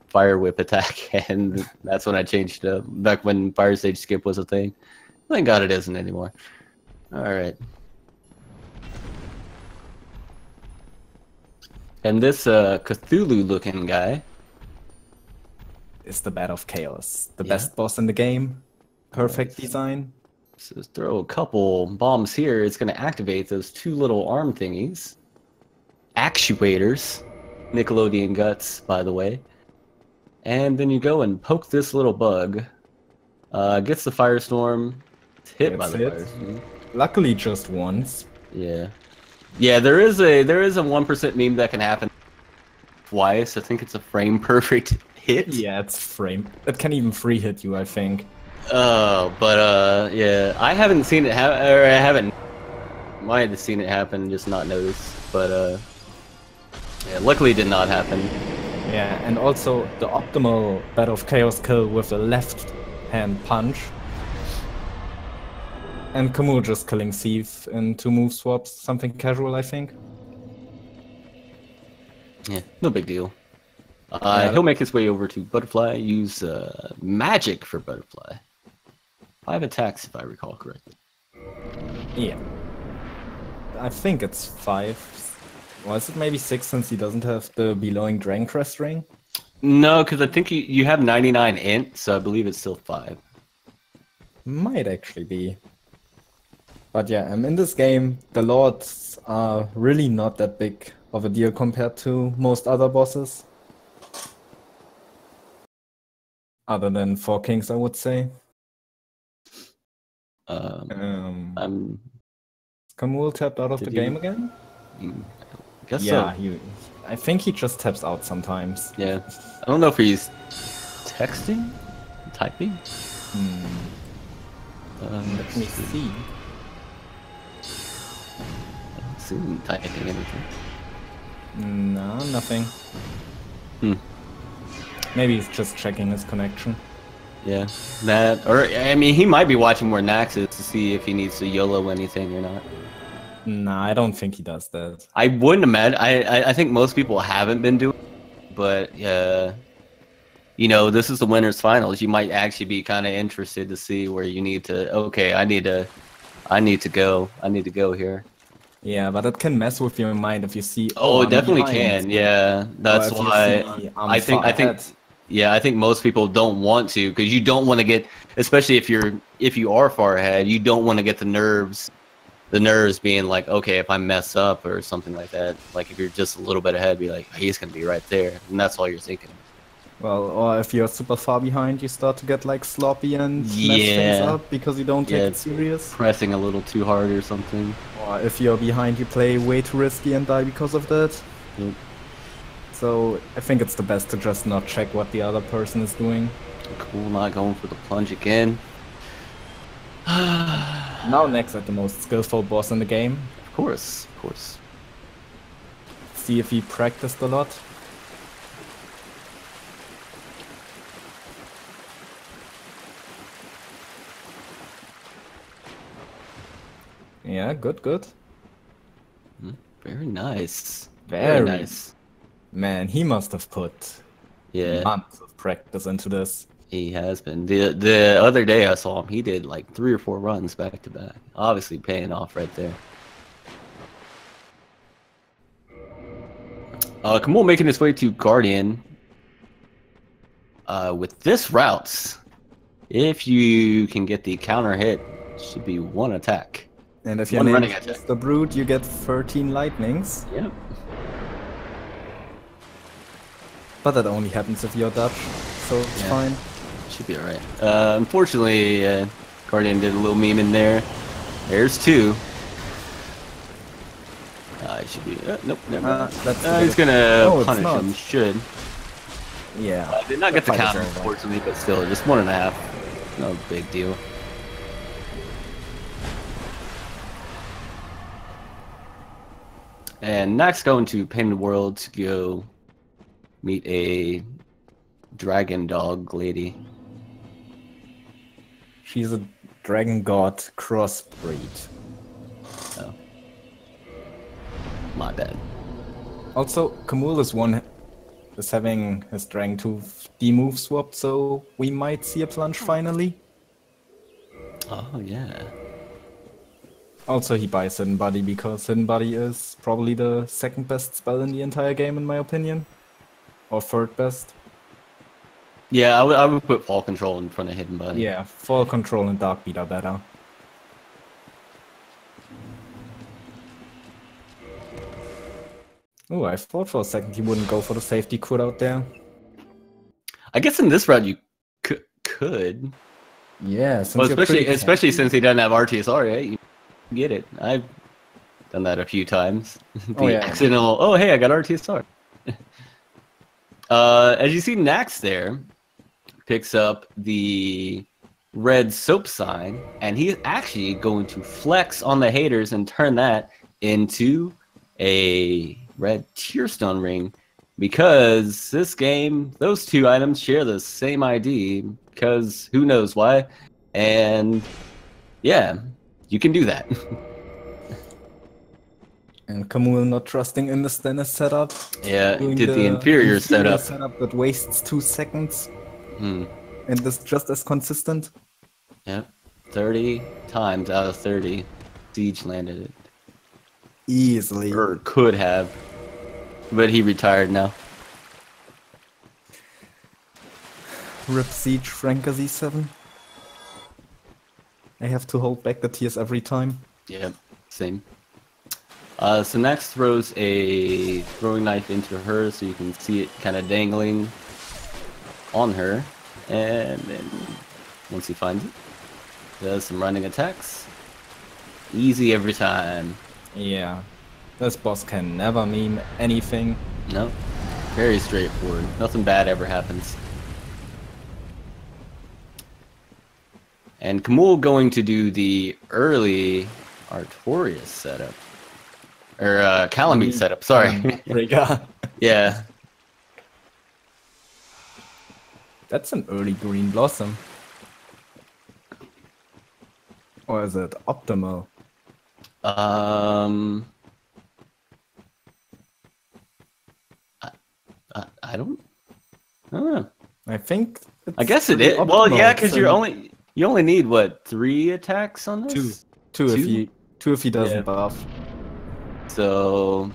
A: fire whip attack, and that's when I changed it up. Back when fire stage skip was a thing. Thank God it isn't anymore. All right. And this Cthulhu-looking guy
B: is the Bat of Chaos, the best boss in the game. Perfect design.
A: So throw a couple bombs here. It's going to activate those two little arm thingies. Actuators. Nickelodeon guts, by the way. And then you go and poke this little bug. Gets the firestorm. It's hit by the firestorm.
B: Luckily, just once.
A: Yeah. Yeah, there is a 1% meme that can happen twice. I think it's a frame perfect hit.
B: Yeah, it's frame. It can even free hit you, I think.
A: Oh, but yeah, I haven't seen it happen, or I haven't. Might have seen it happen, just not noticed. But yeah, luckily it did not happen.
B: Yeah, and also the optimal Bat of Chaos kill with a left hand punch. And Kahmul just killing Thief in 2 move swaps, something casual, I think.
A: Yeah, no big deal. He'll make his way over to Butterfly, use magic for Butterfly. 5 attacks, if I recall correctly.
B: Yeah. I think it's 5. Or is it maybe 6 since he doesn't have the Belowing Dragon Crest ring?
A: No, because I think you have 99 int, so I believe it's still 5.
B: Might actually be. But yeah, in this game, the Lords are really not that big of a deal compared to most other bosses. Other than 4 Kings, I would say.
A: I'm...
B: Kahmul tapped out of the game again?
A: I guess
B: yeah,
A: so.
B: I think he just taps out sometimes.
A: Yeah. I don't know if he's texting? Typing?
B: Let me see.
A: Soon typing anything.
B: No, nothing. Maybe he's just checking his connection.
A: Yeah, that, or I mean, he might be watching where Nax is to see if he needs to YOLO anything or not.
B: Nah, I don't think he does that.
A: I wouldn't imagine. I think most people haven't been doing it, but you know, this is the winners finals. You might actually be kind of interested to see where you need to. Okay, I need to go here.
B: Yeah, but it can mess with your mind if you see.
A: Oh, it definitely can. Yeah, that's why I think. Yeah, I think most people don't want to, because you don't want to get, especially if you are far ahead, you don't want to get the nerves being like, okay, if I mess up or something like that, like if you're just a little bit ahead, be like, he's gonna be right there, and that's all you're thinking.
B: Well, or if you're super far behind, you start to get like sloppy and mess things up because you don't take it serious.
A: Pressing a little too hard or something.
B: Or if you're behind, you play way too risky and die because of that.
A: Yep.
B: So I think it's the best to just not check what the other person is doing.
A: Cool, not going for the plunge again.
B: Now Nax at the most skillful boss in the game.
A: Of course, of course.
B: See if he practiced a lot. Yeah, good.
A: Very nice.
B: Very nice. Man, he must have put months of practice into this.
A: He has been. The other day I saw him, he did like 3 or 4 runs back to back. Obviously paying off right there. Kahmul making his way to Guardian. With this route, If you can get the counter hit, it should be one attack.
B: And if your
A: One
B: name
A: running
B: is
A: attack.
B: the Brute, you get 13 lightnings.
A: Yep.
B: But that only happens if you're Dutch, so it's fine.
A: Should be alright. Unfortunately, Guardian did a little meme in there. There's two. It should be. Nope, never mind. He's gonna punish him. Should.
B: Yeah.
A: Did not get the counter, unfortunately, but still, just 1.5. No big deal. And Nax going to Painted World to go meet a dragon dog lady.
B: She's a dragon god crossbreed.
A: Oh. My bad.
B: Also, Kahmul is having his Dragon 2 D-move swapped, so we might see a plunge finally.
A: Oh, yeah.
B: Also, he buys Hidden Body because Hidden Body is probably the second best spell in the entire game, in my opinion. Or third best.
A: Yeah, I would put Fall Control in front of Hidden Body.
B: Yeah, Fall Control and Dark Beat are better. Oh, I thought for a second he wouldn't go for the safety quit out there.
A: I guess in this round you could.
B: Yeah, since
A: well, especially since he doesn't have RTSR, right? You get it. I've done that a few times. The accidental, oh hey, I got RTSR. As you see, Nax there picks up the red soap sign, and he's actually going to flex on the haters and turn that into a red Tearstone ring, because this game, those two items share the same ID, because who knows why, and yeah, you can do that.
B: And Kahmul not trusting in the Stennis setup.
A: Yeah, he did the inferior setup.
B: That wastes 2 seconds. And is just as consistent.
A: Yep, 30 times out of 30, Siege landed it.
B: Easily.
A: Or could have. But he retired now.
B: Rip Siege Franka Z7. I have to hold back the tears every time.
A: Yep, same. So Nax throws a throwing knife into her so you can see it kind of dangling on her. And then once he finds it, does some running attacks. Easy every time.
B: Yeah. This boss can never meme anything.
A: No. Very straightforward. Nothing bad ever happens. And Kahmul going to do the early Artorias setup. Or Calamite setup, sorry. Yeah.
B: That's an early Green Blossom. Or is it optimal?
A: I don't know.
B: I think
A: I guess it is. Well, yeah, because you only need what, 3 attacks on this?
B: Two if he doesn't buff.
A: So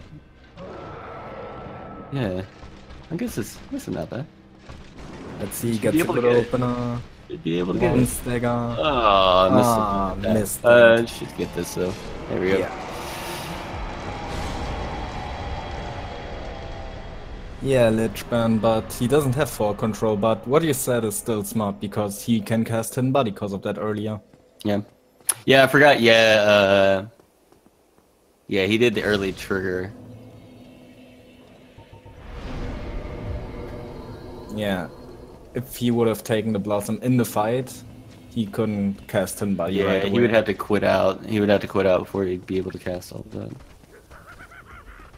A: yeah, I guess it's not bad.
B: Let's see, get the good opener.
A: Should be able to get
B: one
A: it.
B: stagger.
A: Oh, missed. Should get this though. There we go.
B: Yeah, Lich Ban, but he doesn't have Fall Control, but what you said is still smart, because he can cast Hidden Body because of that earlier.
A: Yeah. Yeah, I forgot, yeah, he did the early trigger.
B: Yeah. If he would have taken the Blossom in the fight, he couldn't cast Hidden Body right away.
A: He would have to quit out. He would have to quit out before he'd be able to cast all of that.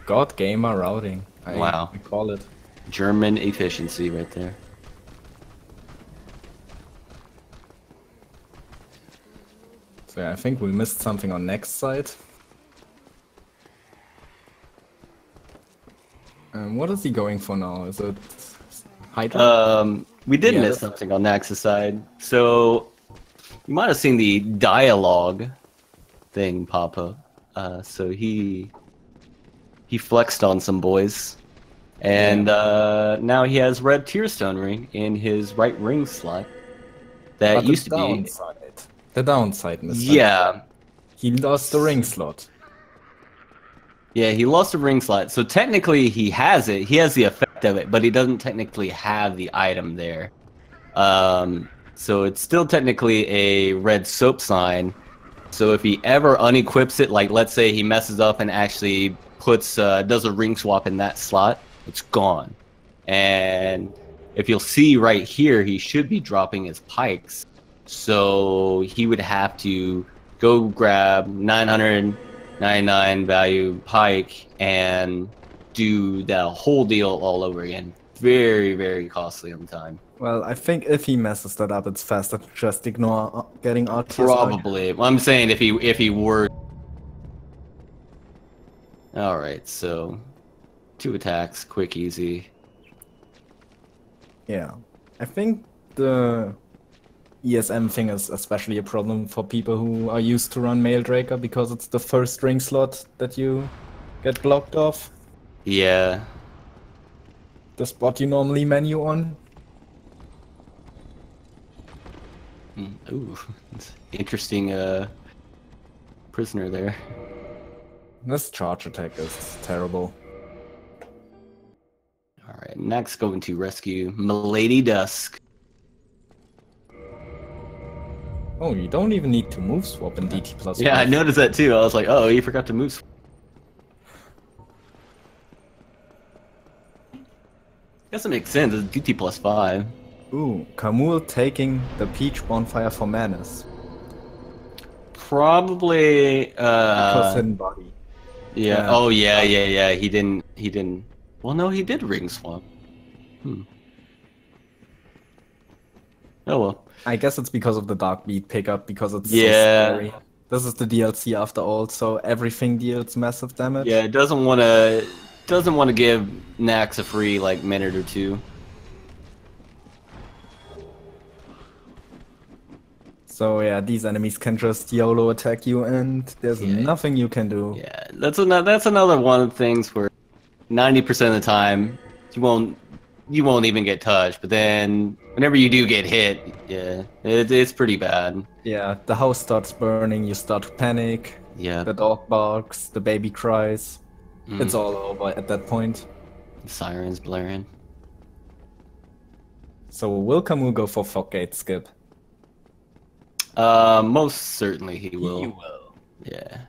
B: God Gamer routing.
A: Wow.
B: I call it.
A: German efficiency right there.
B: So yeah, I think we missed something on next side. What is he going for now? Is it Hydra?
A: We did miss something on Nax's side. So you might have seen the dialogue thing pop up. So he flexed on some boys, and now he has red Tearstone ring in his right ring slot. that
B: But
A: used to be.
B: The downside, Mr.
A: Yeah.
B: He lost the ring slot.
A: Yeah, he lost a ring slot. So technically he has it. He has the effect of it, but he doesn't technically have the item there. So it's still technically a red soap sign. So if he ever unequips it, like let's say he messes up and actually puts does a ring swap in that slot, it's gone. And if you'll see right here, he should be dropping his pikes. So he would have to go grab 999 value pike and do the whole deal all over again. Very, very costly on time.
B: Well, I think if he messes that up, it's faster to just ignore getting RTSI.
A: Probably. Well, I'm saying if he were. All right, so 2 attacks, quick, easy.
B: Yeah, I think the ESM thing is especially a problem for people who are used to run Mail Draker because it's the first ring slot that you get blocked off.
A: Yeah.
B: The spot you normally menu on.
A: Ooh, interesting prisoner there.
B: This charge attack is terrible.
A: Alright, next going to rescue Milady Dusk.
B: Oh, you don't even need to move swap in DT+.
A: Yeah, I noticed that too. I was like, oh, you forgot to move. Guess it makes sense. It's DT +5.
B: Ooh, Kahmul taking the Peach Bonfire for Menace.
A: Probably
B: Because hidden body.
A: Yeah. Oh yeah. He didn't. Well, no, he did ring swap. Oh well.
B: I guess it's because of the Dark Beat pickup, because it's so
A: Yeah.
B: scary. This is the DLC after all, so everything deals massive damage.
A: Yeah, it doesn't want to give Nax a free like minute or two.
B: So yeah, these enemies can just YOLO attack you, and there's nothing you can do.
A: Yeah, that's another one of the things where 90% of the time you won't even get touched, but then whenever you do get hit, yeah, it's pretty bad.
B: Yeah, the house starts burning, you start to panic.
A: Yeah.
B: The dog barks, the baby cries. It's all over at that point.
A: The sirens blaring.
B: So will Kahmul go for Foggate skip?
A: Most certainly he will.
B: He will.
A: Yeah.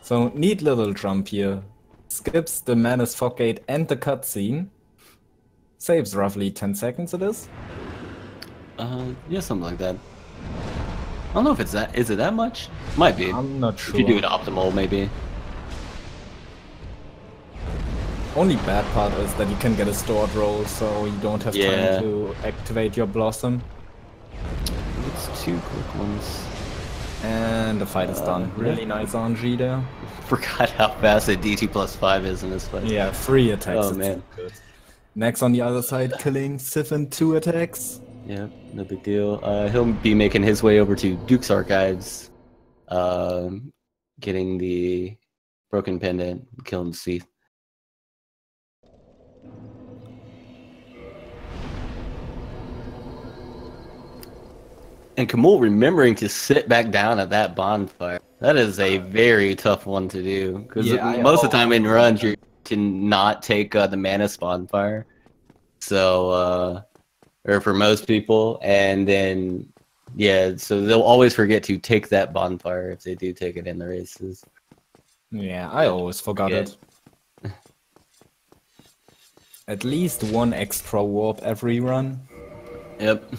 B: So neat little jump here. Skips the Menace Foggate and the cutscene. Saves roughly 10 seconds it is.
A: Yeah, something like that. I don't know if it's that. Is it that much? Might be.
B: I'm not sure.
A: If you do it optimal, maybe.
B: Only bad part is that you can get a stored roll, so you don't have time to activate your Blossom.
A: It's 2 quick ones.
B: And the fight is done. Really nice RNG there.
A: Forgot how fast a DT +5 is in this fight.
B: Yeah, 3 attacks.
A: Oh man.
B: Good. Next on the other side, killing Siphon 2 attacks.
A: Yeah, no big deal. He'll be making his way over to Duke's Archives, getting the broken pendant, killing Seath. And Kahmul remembering to sit back down at that bonfire. That is a very tough one to do. Because most of the time in runs, you can not take the Menace bonfire. So, or for most people. And then, yeah, so they'll always forget to take that bonfire if they do take it in the races.
B: Yeah, I always forgot it. At least 1 extra warp every run.
A: Yep.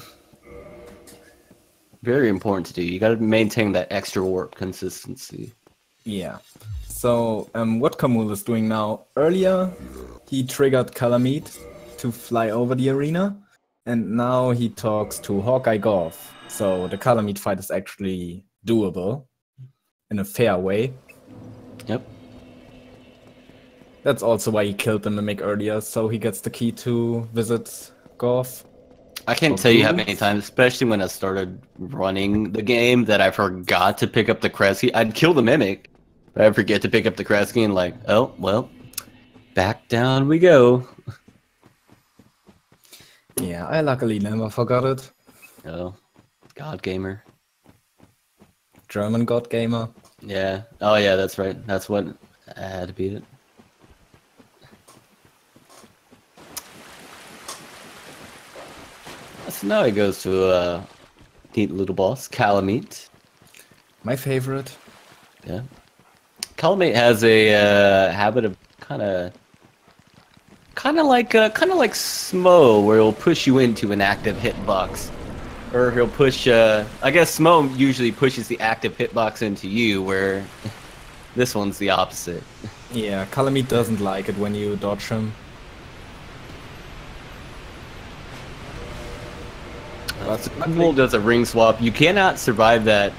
A: Very important to do. You got to maintain that extra warp consistency.
B: Yeah. So, what Kahmul is doing now, earlier he triggered Calamite to fly over the arena, and now he talks to Hawkeye Golf. So the Calamite fight is actually doable in a fair way.
A: Yep.
B: That's also why he killed the Mimic earlier, so he gets the key to visit Golf.
A: I can't tell you how many times, especially when I started running the game, that I forgot to pick up the Kresge. I'd kill the Mimic, but I'd forget to pick up the Kresge and like, oh, well, back down we go.
B: Yeah, I luckily never forgot it.
A: Oh, God Gamer.
B: German God Gamer.
A: Yeah. Oh yeah, that's right. That's what I had to beat it. So now he goes to a neat little boss, Calamite.
B: My favorite.
A: Yeah. Calamite has a habit of kind of like Smo, where he'll push you into an active hitbox, or he'll push. I guess Smo usually pushes the active hitbox into you, where this one's the opposite.
B: Yeah, Calamite doesn't like it when you dodge him.
A: Kahmul does a ring swap. You cannot survive that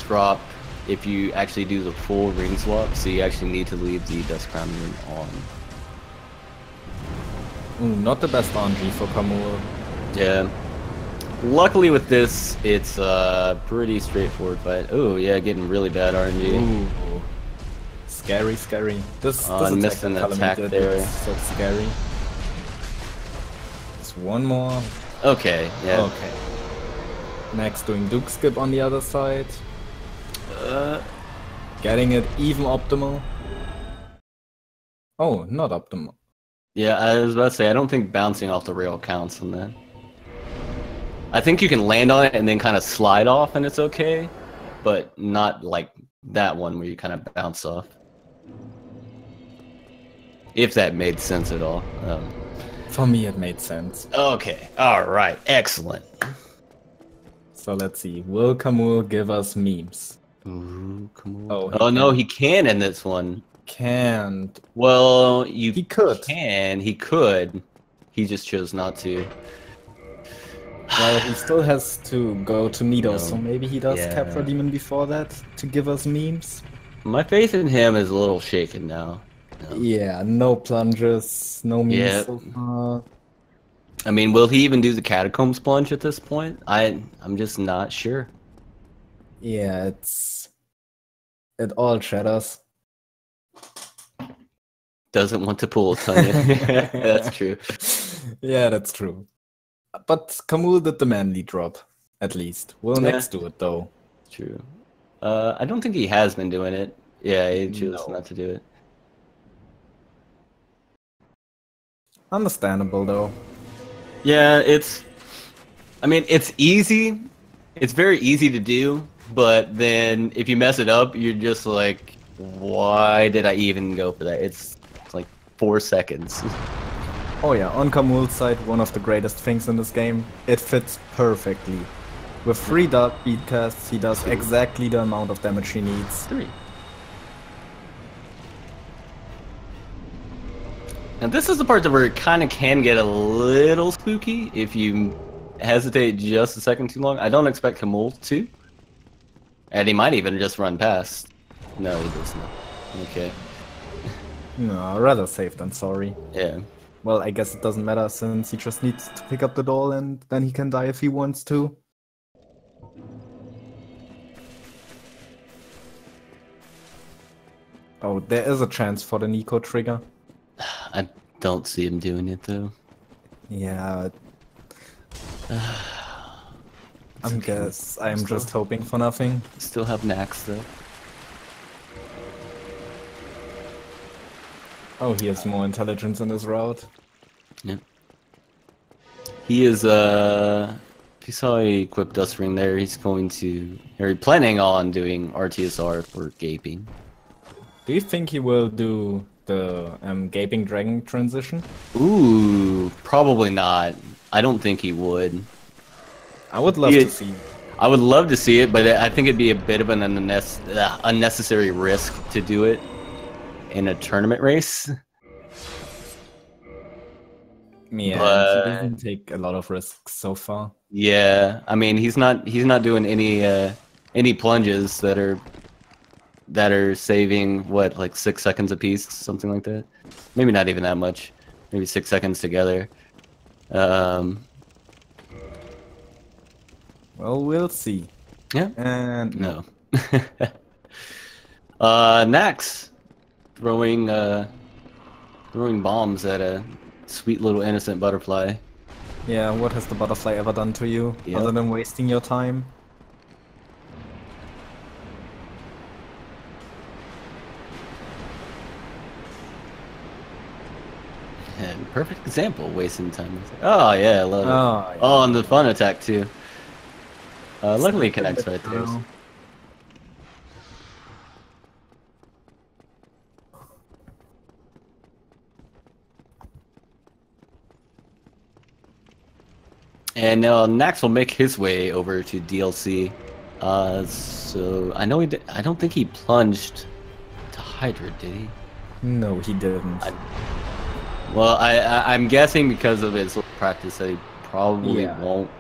A: drop if you actually do the full ring swap, so you actually need to leave the Dust Crown ring on.
B: Ooh, not the best RNG for Kahmul.
A: Yeah. Luckily with this, it's pretty straightforward fight. Oh yeah, getting really bad RNG.
B: Ooh. Scary, scary. This
A: missed an attack there.
B: Is so scary. Just one more.
A: Okay, yeah.
B: Okay. Next, doing Duke Skip on the other side. Getting it even optimal. Oh, not optimal.
A: Yeah, I was about to say, I don't think bouncing off the rail counts on that. I think you can land on it and then kind of slide off and it's okay, but not like that one where you kind of bounce off. If that made sense at all.
B: For me, it made sense.
A: Okay, alright, excellent.
B: So let's see, will Kahmul give us memes?
A: Ooh, come on.
B: Oh,
A: No, he can in this one.
B: Can't.
A: Well,
B: He could.
A: He could. He just chose not to.
B: Well, he still has to go to Nido,
A: No.
B: so maybe he does
A: Yeah.
B: capture Demon before that to give us memes.
A: My faith in him is a little shaken now. No.
B: Yeah, no plunges, no memes
A: Yeah.
B: so far.
A: I mean, will he even do the Catacombs plunge at this point? I'm just not sure.
B: Yeah, it all shatters.
A: Doesn't want to pull Tanya. That's true.
B: Yeah, that's true. But Kahmul did the manly drop, at least. Will
A: Yeah.
B: Nex do it though?
A: True. I don't think he has been doing it. Yeah, he chose
B: No.
A: not to do it.
B: Understandable though.
A: Yeah, I mean, it's easy. It's very easy to do, but then if you mess it up, you're just like, why did I even go for that? It's like 4 seconds.
B: Oh yeah, on Kahmul's side, one of the greatest things in this game, it fits perfectly. With 3 dark beat casts, he does exactly the amount of damage he needs.
A: 3. And this is the part where it kind of can get a little spooky if you hesitate just a second too long. I don't expect Kahmul to. And he might even just run past. No, he does not. Okay.
B: No, rather safe than sorry.
A: Yeah.
B: Well, I guess it doesn't matter since he just needs to pick up the doll and then he can die if he wants to. Oh, there is a chance for the Nico trigger.
A: I don't see him doing it though.
B: Yeah. I'm just hoping for nothing.
A: Still have Nax though.
B: Oh, he has more intelligence in his route.
A: Yep. He is if you saw he equipped Dust Ring there, he's going to planning on doing RTSR for Gaping.
B: Do you think he will do the Gaping Dragon transition?
A: Ooh, probably not. I don't think he would.
B: I would love to see.
A: I would love to see it, but I think it'd be a bit of an unnecessary risk to do it in a tournament race.
B: Yeah,
A: But-
B: he doesn't take a lot of risks so far.
A: Yeah, I mean he's not doing any plunges that are saving what, like 6 seconds apiece, something like that. Maybe not even that much. Maybe 6 seconds together.
B: Well, we'll see.
A: Yeah.
B: And
A: No. Nax throwing bombs at a sweet little innocent butterfly.
B: Yeah, what has the butterfly ever done to you
A: Yep.
B: other than wasting your time?
A: And perfect example, wasting time. Oh yeah, I love it.
B: Oh, yeah.
A: Oh, and the fun attack too. Luckily it connects right there.
B: Now.
A: And Nax will make his way over to DLC. So I know I don't think he plunged to Hydra, did he?
B: No, he didn't.
A: Well, I'm guessing because of his practice that he probably won't.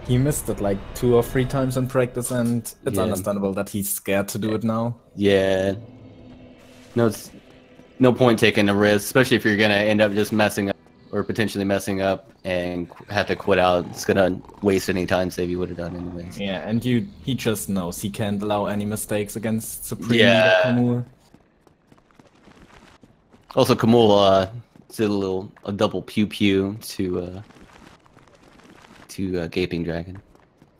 B: He missed it like 2 or 3 times in practice, and it's
A: Yeah.
B: understandable that he's scared to do it now.
A: Yeah. No, it's no point taking a risk, especially if you're gonna end up just messing up or potentially messing up and have to quit out. It's gonna waste any time save you would have done anyways.
B: Yeah, and he just knows he can't allow any mistakes against Supreme
A: Yeah.
B: Leader Kahmul.
A: Also, Kahmul did a double pew pew to Gaping Dragon.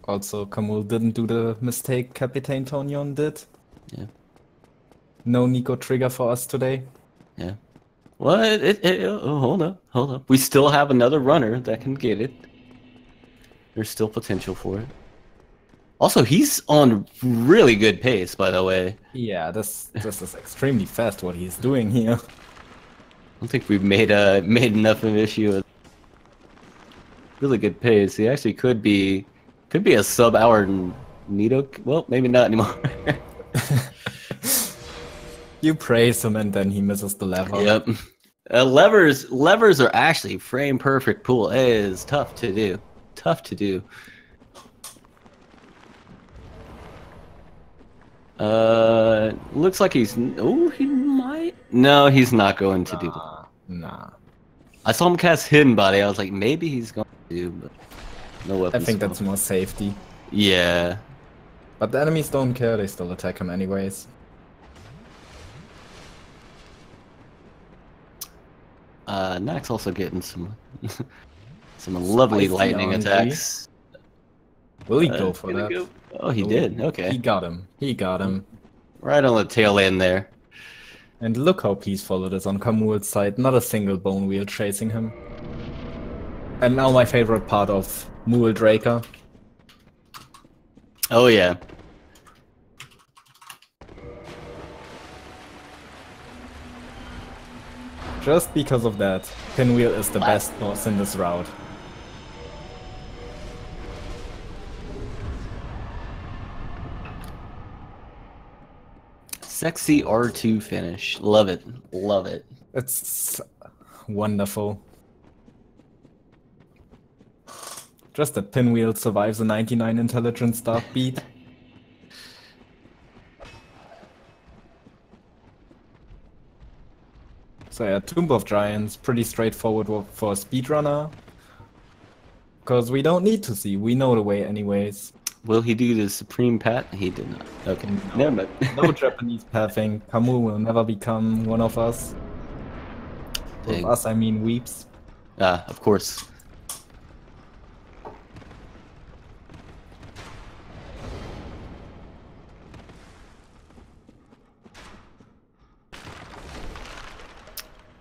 B: Also, Kahmul didn't do the mistake Captain Tonyon did.
A: Yeah.
B: No Nico trigger for us today.
A: Yeah. Well, oh, hold up. We still have another runner that can get it. There's still potential for it. Also, he's on really good pace, by the way.
B: Yeah, this is extremely fast what he's doing here.
A: I don't think we've made enough of an issue of really good pace. He actually could be a sub-hour Nito. Well, maybe not anymore.
B: You praise him and then he misses the lever.
A: Yep. Levers are actually frame perfect pool. It is tough to do. Tough to do. Looks like he's. Oh, he might. No, he's not going to do that.
B: Nah.
A: I saw him cast Hidden Body. I was like, maybe he's going to do, but no weapons.
B: I think that's more safety.
A: Yeah.
B: But the enemies don't care. They still attack him anyways.
A: Nax also getting some lovely
B: Spicy
A: lightning
B: RNG.
A: attacks.
B: Will he go for that?
A: Go? Oh, he did. Okay.
B: He got him. He got him.
A: Right on the tail end there.
B: And look how peaceful it is on Kahmul's side. Not a single bone wheel chasing him. And now my favorite part of Mool Draker.
A: Oh yeah.
B: Just because of that, Pinwheel is the best boss in this route.
A: Sexy R2 finish. Love it. Love it.
B: It's wonderful. Just that Pinwheel survives a 99 intelligence start beat. So yeah, Tomb of Giants, pretty straightforward for a speedrunner. Because we don't need to see, we know the way anyways.
A: Will he do the Supreme Pat? He did not. Okay,
B: No.
A: never mind.
B: No Japanese pathing. Kahmul will never become one of us. With
A: Dang.
B: us, I mean weeps.
A: Ah, of course.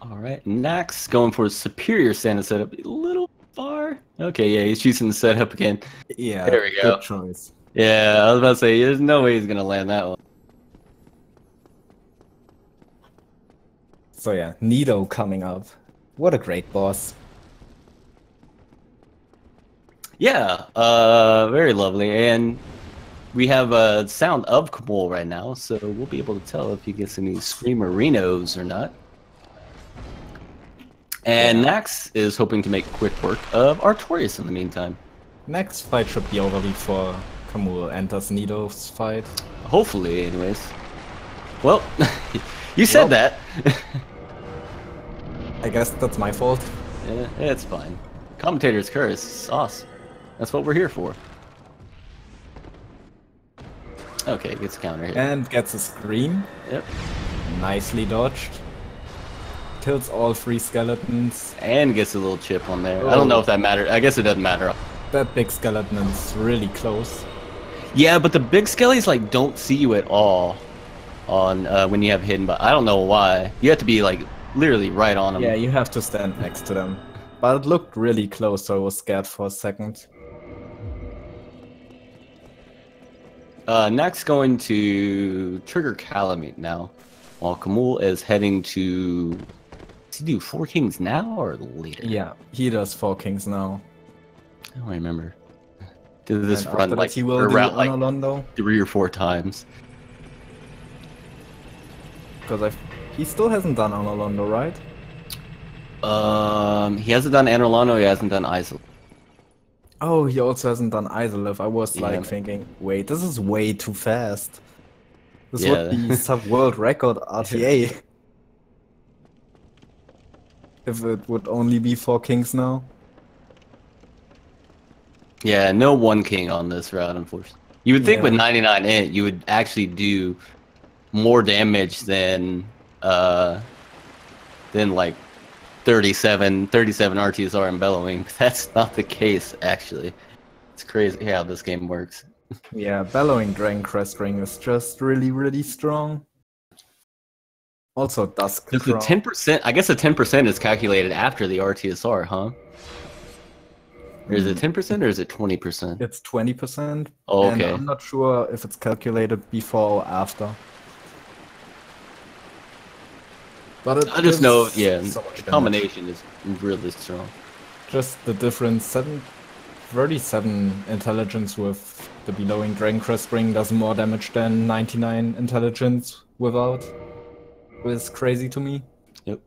A: Alright, Nax going for a superior Santa setup. A little far. Okay, yeah, he's choosing the setup again.
B: Yeah,
A: There we go.
B: good choice.
A: Yeah, I was about to say, there's no way he's gonna land that one.
B: So yeah, Nido coming up. What a great boss.
A: Yeah, very lovely. And we have a sound of Kahmul right now, so we'll be able to tell if he gets any Screamerinos or not. And Nax is hoping to make quick work of Artorias in the meantime.
B: Next fight should be over before Kahmul enters Nido's fight.
A: Hopefully, anyways. Well, you said that.
B: I guess that's my fault.
A: Yeah, it's fine. Commentator's curse, sauce. That's what we're here for. Okay, gets a counter hit.
B: And gets a scream.
A: Yep.
B: Nicely dodged. Kills all 3 skeletons.
A: And gets a little chip on there. I don't know if that matters. I guess it doesn't matter.
B: That big skeleton is really close.
A: Yeah, but the big skellies like don't see you at all on when you have hidden. But I don't know why. You have to be like literally right on him.
B: Yeah, you have to stand next to them. But it looked really close, so I was scared for a second.
A: Next going to trigger Calamite now, while Kahmul is heading to... Does he do 4 Kings now or later?
B: Yeah, he does 4 Kings now.
A: I don't remember. Did this
B: And
A: run
B: after
A: like
B: that he will do
A: around like
B: Anolondo,
A: 3 or 4 times?
B: because he still hasn't done Anolondo, right?
A: He hasn't done Anorlano, he hasn't done Isol.
B: Oh, he also hasn't done Isolith. I was
A: Yeah.
B: like thinking, wait, this is way too fast. This
A: Yeah.
B: would be sub-world record RTA. If it would only be 4 Kings now.
A: Yeah, no 1 King on this route, unfortunately. You would think
B: Yeah.
A: with 99 int, you would actually do more damage than like 37 RTSR and bellowing. That's not the case, actually. It's crazy how this game works.
B: Yeah, Bellowing Dragon Crest Ring is just really, really strong. Also Dusk
A: Does the
B: Crown.
A: 10%, I guess the 10% is calculated after the RTSR, huh? Or is it 10% or is it 20%?
B: It's 20%.
A: Oh,
B: And
A: okay.
B: I'm not sure if it's calculated before or after. But it
A: I just know,
B: gives
A: yeah,
B: so much
A: the
B: damage.
A: combination is really strong.
B: Just the difference, 37 intelligence with the Bellowing Dragon Crest Ring does more damage than 99 intelligence without. It's crazy to me.
A: Yep.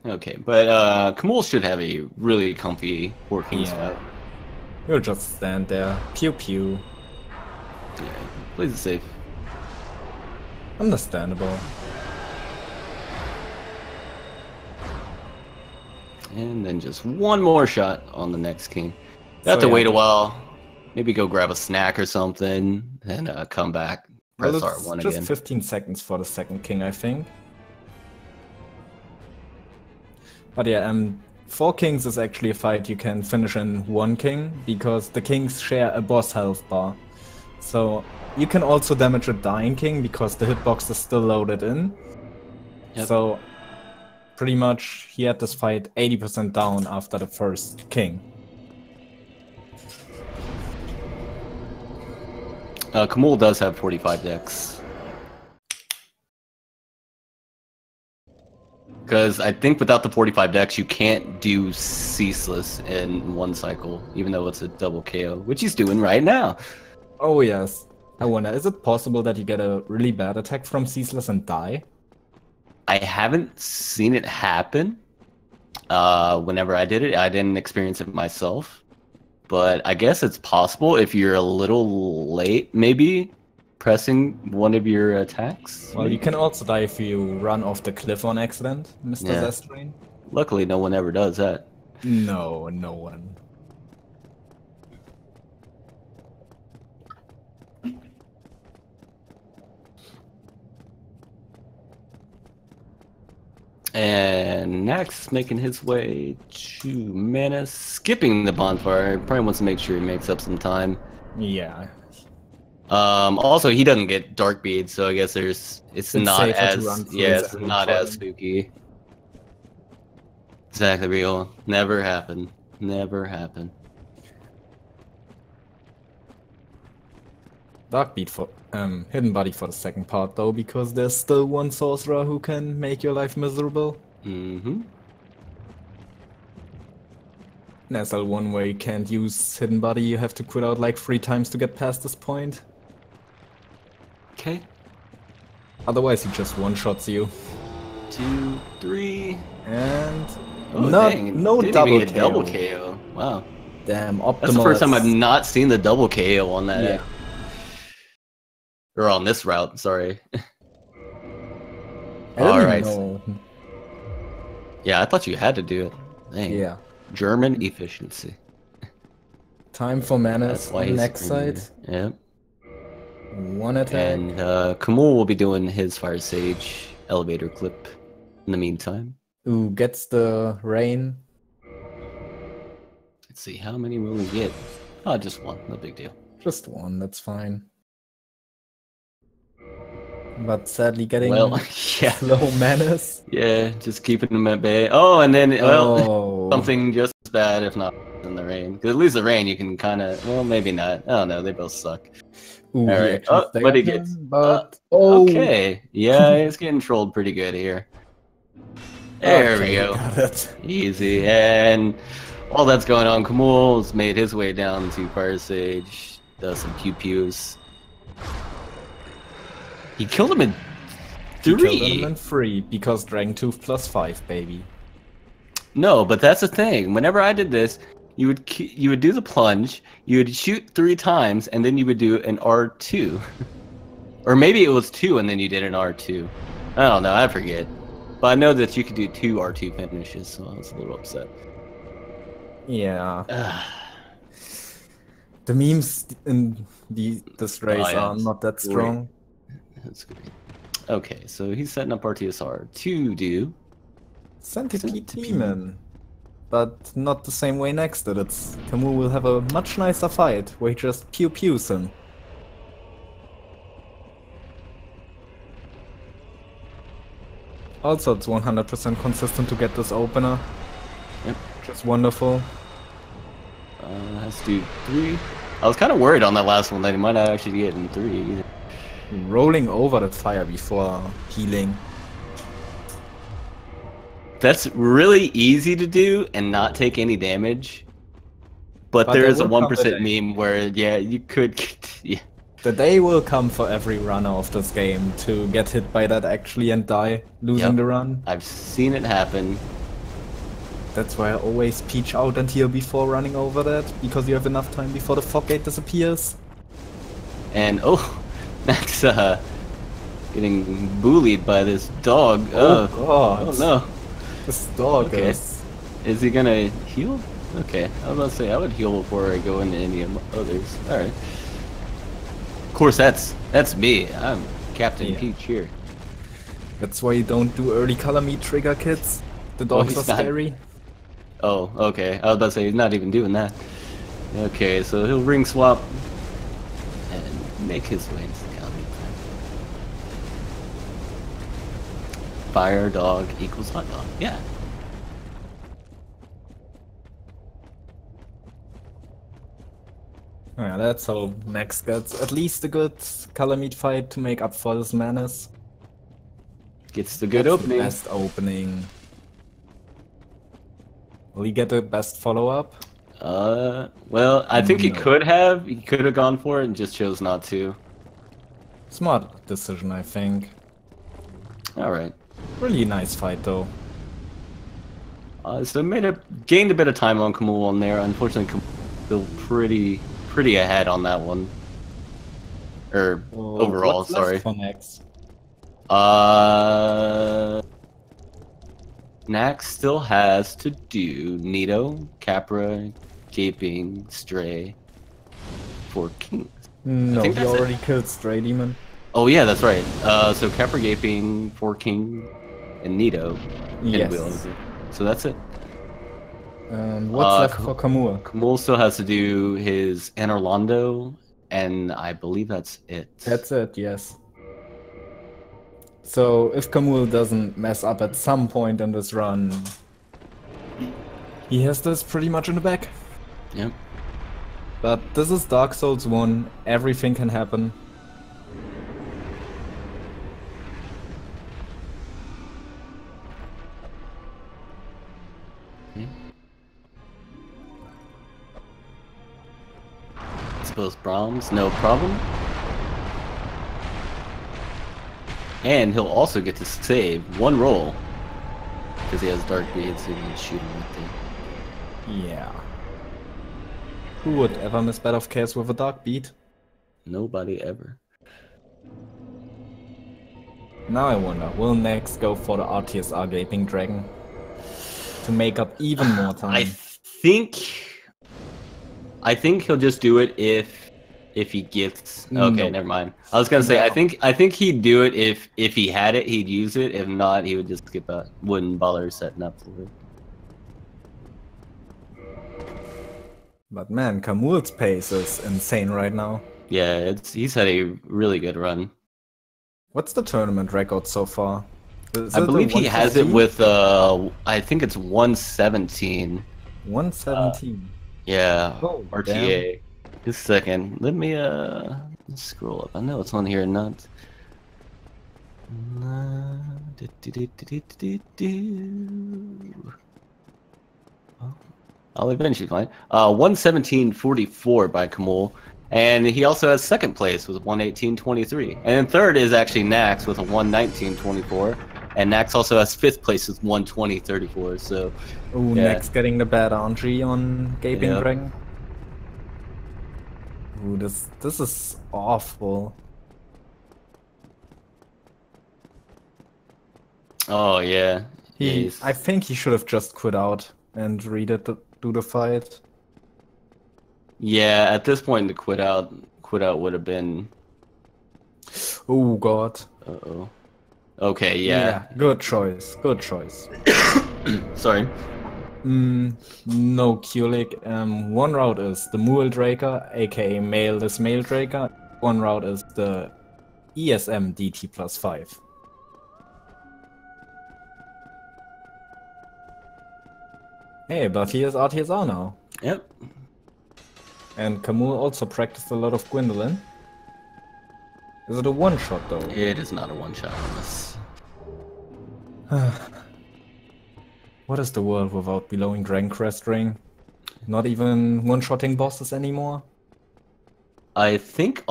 A: Okay, but Kahmul should have a really comfy 4 Kings fight.
B: You'll just stand there. Pew pew.
A: Yeah, plays it safe.
B: Understandable.
A: And then just one more shot on the next king. You have
B: So,
A: to wait
B: yeah.
A: a while. Maybe go grab a snack or something, and come back. Press
B: Well, it's
A: R1
B: just
A: again.
B: 15 seconds for the second king, I think. But yeah, 4 kings is actually a fight you can finish in 1 king, because the kings share a boss health bar. So you can also damage a dying king, because the hitbox is still loaded in.
A: Yep.
B: So pretty much he had this fight 80% down after the first king.
A: Kahmul does have 45 decks. Because I think without the 45 decks, you can't do Ceaseless in 1 cycle, even though it's a double KO, which he's doing right now.
B: Oh yes. I wonder, is it possible that you get a really bad attack from Ceaseless and die?
A: I haven't seen it happen. Whenever I did it, I didn't experience it myself. But I guess it's possible if you're a little late, maybe, pressing one of your attacks.
B: Well, you can also die if you run off the cliff on accident, Mr.
A: Yeah.
B: Zestrain.
A: Luckily, no one ever does that.
B: No, no one.
A: And Nax making his way to Mana, skipping the bonfire. Probably wants to make sure he makes up some time.
B: Yeah.
A: Also, he doesn't get Dark Bead, so I guess it's not
B: safer to
A: as
B: run through
A: it's
B: Zephyr
A: not
B: for
A: as
B: him.
A: spooky. Exactly, real. Never happened. Never happened.
B: Dark Beat for Hidden Body for the second part though, because there's still one sorcerer who can make your life miserable.
A: Mm-hmm.
B: In SL1 where you can't use Hidden Body, you have to quit out like 3 times to get past this point.
A: Okay.
B: Otherwise he just one-shots you.
A: 2, 3.
B: And
A: Oh,
B: no
A: didn't
B: double
A: even get
B: KO.
A: double KO. Wow.
B: Damn, optimal.
A: That's the first time I've not seen the double KO on that.
B: Yeah.
A: Or on this route, sorry.
B: I didn't
A: Alright.
B: know.
A: Yeah, I thought you had to do it. Dang.
B: Yeah.
A: German efficiency.
B: Time for Manus
A: That's why
B: on
A: he's
B: next side.
A: Yep.
B: 1 attack.
A: And Kahmul will be doing his Fire Sage elevator clip in the meantime.
B: Who gets the rain?
A: Let's see, how many will we get? Oh, just 1, no big deal.
B: Just 1, that's fine. But sadly getting
A: Well, yeah.
B: slow menace.
A: Yeah, just keeping them at bay. Oh, and then, well,
B: Oh.
A: something just as bad, if not in the rain. Because at least the rain, you can kind of, well, maybe not. I don't know, they both suck.
B: Ooh, he
A: Alright,
B: actually
A: but he
B: staggered
A: gets,
B: him, but oh,
A: okay. Yeah, he's getting trolled pretty good here. There we
B: okay,
A: go.
B: got it.
A: Easy, and while that's going on, Kahmul's made his way down to Fire Sage, does some pew-pews. He killed him in
B: He killed
A: 3!
B: him in 3 because Dragon Tooth +5, baby.
A: No, but that's the thing. Whenever I did this, you would do the plunge, you would shoot 3 times, and then you would do an R2. Or maybe it was 2 and then you did an R2. I don't know, I forget. But I know that you could do 2 R2 finishes, so I was a little upset.
B: Yeah. The memes in this race
A: yeah,
B: are not that strong.
A: That's great. Okay, so he's setting up RTSR to do
B: Centipede Demon. But not the same way next to it. Kahmul will have a much nicer fight, where he just pew-pews him. Also, it's 100% consistent to get this opener.
A: Yep.
B: Just wonderful.
A: Has to do 3. I was kind of worried on that last one that he might not actually get in 3 either.
B: Rolling over that fire before healing.
A: That's really easy to do and not take any damage. But there is a 1% meme where, yeah, you could... yeah.
B: The day will come for every runner of this game to get hit by that actually and die, losing the run.
A: I've seen it happen.
B: That's why I always peach out and heal before running over that, because you have enough time before the fog gate disappears.
A: And, oh, Max, getting bullied by this dog.
B: Oh god.
A: Oh no.
B: This dog is...
A: Is he gonna heal? Okay, I was about to say, I would heal before I go into any others. Alright. Of course, that's me. I'm Captain Peach here.
B: That's why you don't do early color meat trigger, kids. The dogs are scary.
A: Oh, okay. I was about to say, he's not even doing that. Okay, so he'll ring swap and make his way into the color meat plan. Fire dog equals hot dog. Yeah.
B: Yeah, that's how Max gets at least a good color meat fight to make up for this menace.
A: Gets the good opening.
B: The best opening. Will he get the best follow-up?
A: Well, I think he could have. He could have gone for it and just chose not to.
B: Smart decision, I think.
A: Alright.
B: Really nice fight, though.
A: So gained a bit of time on Kahmul on there. Unfortunately, Kahmul still pretty ahead on that one. Or overall,
B: what's
A: sorry.
B: Left for Nax?
A: Nax still has to do Nito, Capra, Gaping, Stray, 4 Kings.
B: No, he already killed Stray Demon.
A: Oh yeah, that's right. So Capra, Gaping, 4 King, and Nito.
B: Yes.
A: So that's it.
B: What's left for Kahmul?
A: Kahmul still has to do his Anorlando, and I believe that's it.
B: That's it, yes. So if Kahmul doesn't mess up at some point in this run, he has this pretty much in the back.
A: Yep.
B: But this is Dark Souls 1, everything can happen.
A: Both Brahms, no problem. And he'll also get to save 1 roll. Because he has Dark Bead, so he can shoot him with it.
B: Yeah. Who would ever miss Battle of Chaos with a Dark Bead?
A: Nobody ever.
B: Now I wonder, will Nax go for the RTSR Gaping Dragon? To make up even more time.
A: I think he'll just do it if he gets. Okay, never mind. I was gonna say I think he'd do it if he had it, he'd use it. If not, he would just get that wooden baller setting up for it.
B: But man, Kahmul's pace is insane right now.
A: Yeah, he's had a really good run.
B: What's the tournament record so far? Is
A: I
B: it a
A: believe he has it
B: 115?
A: with I think it's 117.
B: 117.
A: Yeah,
B: Oh, damn.
A: RTA. Just a second. Let me scroll up. I know it's on here, not. I'll eventually find 117.44 by Kahmul, and he also has second place with 118.23, and then third is actually Nax with a 119.24, and Nax also has fifth place with 120.34. So,
B: Ooh,
A: yeah.
B: Next getting the bad Anji on Gaping
A: Yep.
B: Dragon. Ooh, this is awful.
A: Oh yeah.
B: I think he should have just quit out and do the fight.
A: Yeah, at this point, the quit out would have been.
B: Oh god.
A: Uh-oh. Okay, yeah.
B: Good choice. Good choice.
A: Sorry.
B: No, Kulik. One route is the Mule Draker, aka Male-less Male Draker. One route is the ESM DT +5. Hey, but he is RTSR now.
A: Yep.
B: And Kahmul also practiced a lot of Gwendolyn. Is it a one-shot though?
A: It is not a one-shot on this.
B: What is the world without belowing Dragon Crest Ring? Not even one-shotting bosses anymore?
A: I think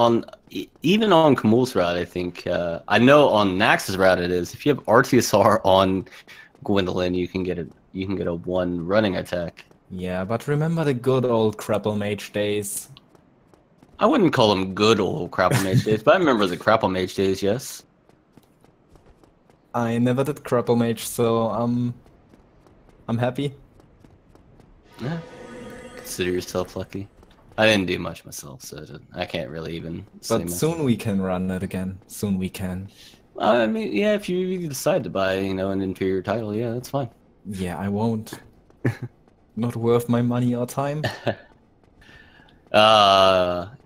A: even on Kahmul's route, I think I know on Nax's route it is. If you have RTSR on Gwendolyn, you can get a one running attack.
B: Yeah, but remember the good old Crapple Mage days?
A: I wouldn't call them good old Crapple Mage days, but I remember the Crapple Mage days, yes.
B: I never did Crapple Mage, so I'm happy.
A: Yeah. Consider yourself lucky. I didn't do much myself, so I can't really even say
B: But
A: much.
B: soon we can run it again. Soon we can.
A: I mean, yeah, if you decide to buy, an inferior title, yeah, that's fine.
B: Yeah, I won't. Not worth my money or time.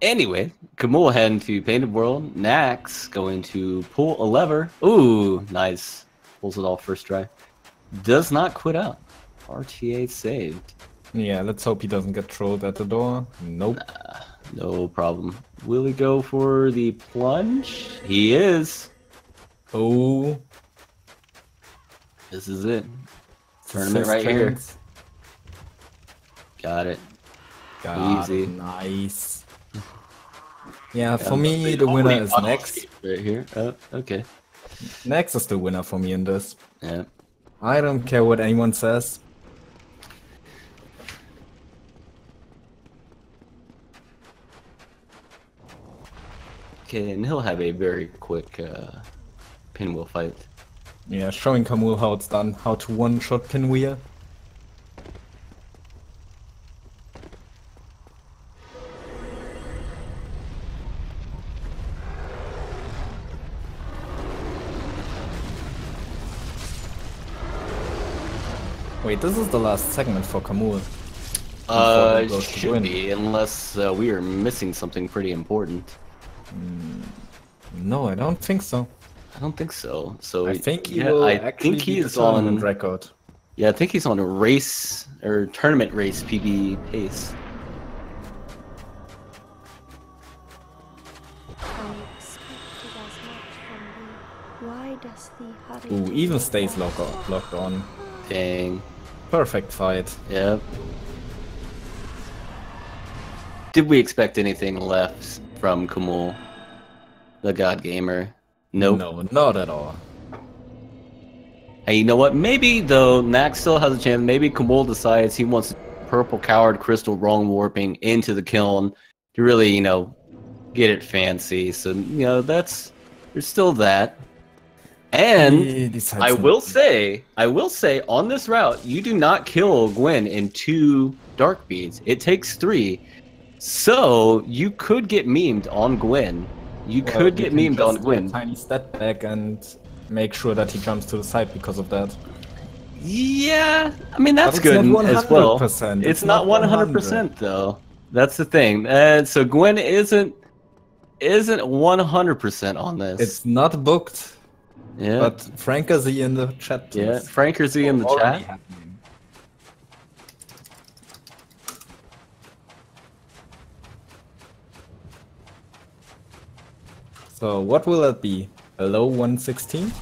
A: Anyway, Kahmul heading to Painted World. Nax going to pull a lever. Ooh, nice. Pulls it off first try. Does not quit out. RTA saved.
B: Yeah, let's hope he doesn't get trolled at the door. Nope.
A: No problem. Will he go for the plunge? He is.
B: Oh.
A: This is it. Tournament right here. Got it. Easy.
B: Nice. Yeah, for me, the winner is Nex.
A: Right here. Oh, okay.
B: Nex is the winner for me in this.
A: Yeah.
B: I don't care what anyone says.
A: Okay, and he'll have a very quick pinwheel fight.
B: Yeah, showing Kahmul how it's done, how to one-shot pinwheel. Wait, this is the last segment for Kahmul.
A: It should be, unless we are missing something pretty important.
B: No, I don't think so.
A: I don't think so. So
B: I think he will actually
A: he is
B: beat the tournament
A: on
B: record.
A: Yeah, I think he's on a race or tournament race PB pace.
B: Ooh, even stays locked on.
A: Dang.
B: Perfect fight.
A: Yep. Did we expect anything left from Kahmul, the God Gamer? Nope.
B: No, not at all.
A: Hey, you know what? Maybe, though, Nax still has a chance. Maybe Kahmul decides he wants Purple Coward Crystal Wrong Warping into the kiln to really, get it fancy. So, there's still that. And I will say, on this route, you do not kill Gwen in 2 Dark Beads. It takes 3. So, you could get memed on Gwen. You could get memed on Gwen.
B: Tiny step back and make sure that he jumps to the side because of that.
A: Yeah, I mean, that's good as well. It's not 100% though. That's the thing. So Gwen isn't isn't 100% on this.
B: It's not booked,
A: Yeah.
B: but Frankerzy in the chat.
A: Yeah.
B: Please.
A: Frankerzy in the
B: Already
A: chat.
B: happening. So what will it be? A low 116?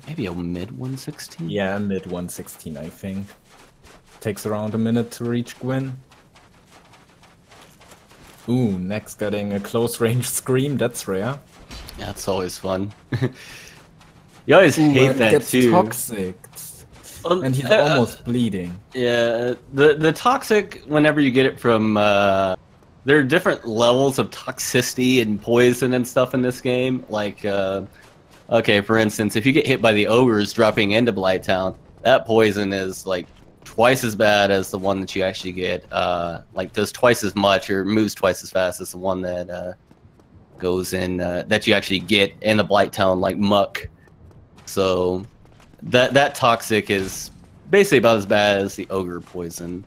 A: Maybe a mid 116.
B: Yeah, mid 116, I think. Takes around a minute to reach Gwyn. Ooh, Nex getting a close range scream. That's rare.
A: That's always fun. You always hate
B: and
A: that
B: gets
A: too.
B: toxic. And he's almost bleeding.
A: Yeah, the toxic, whenever you get it from, there are different levels of toxicity and poison and stuff in this game. Like, okay, for instance, if you get hit by the ogres dropping into Blighttown, that poison is like twice as bad as the one that you actually get. Like does twice as much or moves twice as fast as the one that goes in that you actually get in the Blighttown like muck. So that toxic is basically about as bad as the ogre poison.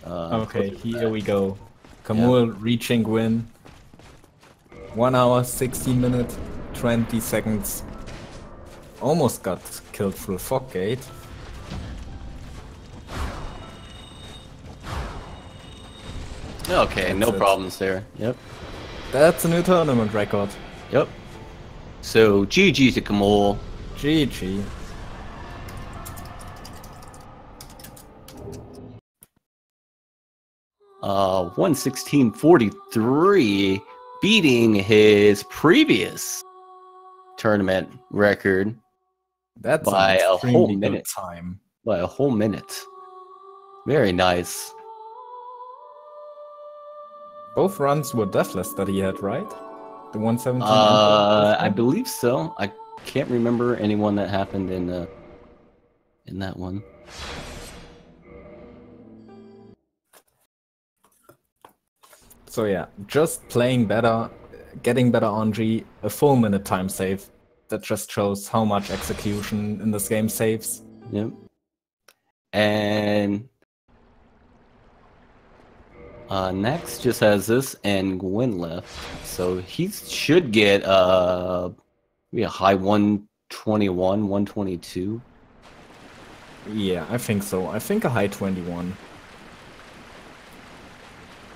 B: Okay, here we go. Kahmul reaching Gwyn. 1 hour, 16 minutes, 20 seconds. Almost got killed through Fog Gate.
A: Okay, no problems there. Yep.
B: That's a new tournament record.
A: Yep. So GG to Kahmul.
B: GG.
A: 116.43, beating his previous tournament record
B: That's
A: by
B: an
A: a whole
B: extremely good
A: minute.
B: time.
A: By a whole minute. Very nice.
B: Both runs were deathless that he had, right? The 117.
A: I believe so. I can't remember anyone that happened in that one.
B: So yeah, just playing better, getting better on G, a full minute time save. That just shows how much execution in this game saves.
A: Yep. And Nex just has this and Gwyn left. So he should get maybe a high 121, 122.
B: Yeah, I think so. I think a high 21.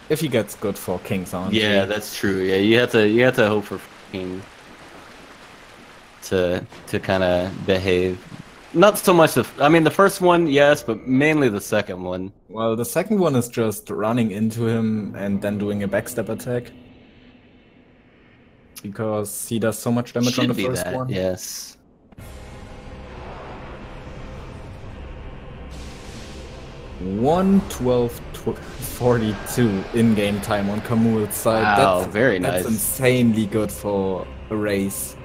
B: If he gets good for Kings on.
A: Yeah, that's true. Yeah, you have to hope for King to kind of behave. Not so much I mean the first one, yes, but mainly the second one.
B: Well, the second one is just running into him and then doing a backstep attack. Because he does so much damage on the first one.
A: Yes.
B: $1:12.42 in-game time on Kahmul's side.
A: Wow, very nice.
B: That's insanely good for a race.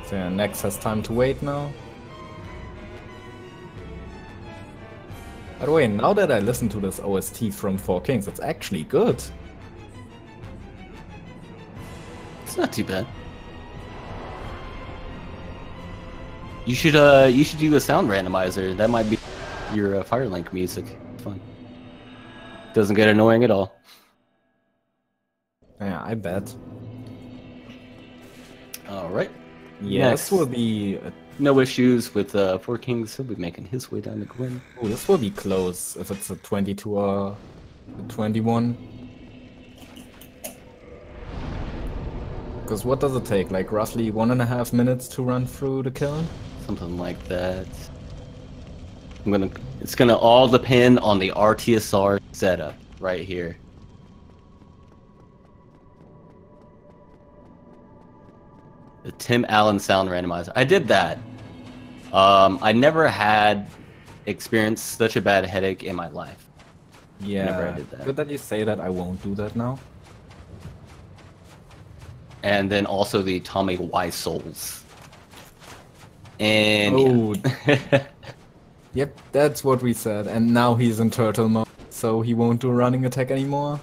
B: So yeah, Nex has time to wait now. By the way, now that I listen to this OST from Four Kings, it's actually good.
A: It's not too bad. You should do a sound randomizer. That might be your Firelink music. It's fun. Doesn't get annoying at all.
B: Yeah, I bet.
A: All right.
B: Yeah,
A: Next.
B: this will be...
A: No issues with Four Kings. He'll be making his way down to Gwyn.
B: Oh, this will be close if it's a 22 or a 21. Because what does it take? Like roughly 1.5 minutes to run through the kiln?
A: Something like that. It's gonna all depend on the RTSR setup right here. The Tim Allen sound randomizer. I did that. I never had experienced such a bad headache in my life.
B: Yeah,
A: Never did that.
B: good that you say that. I won't do that now.
A: And then also the Tommy Y Souls. And
B: Oh,
A: yeah.
B: yep, that's what we said. And now he's in turtle mode, so he won't do a running attack anymore.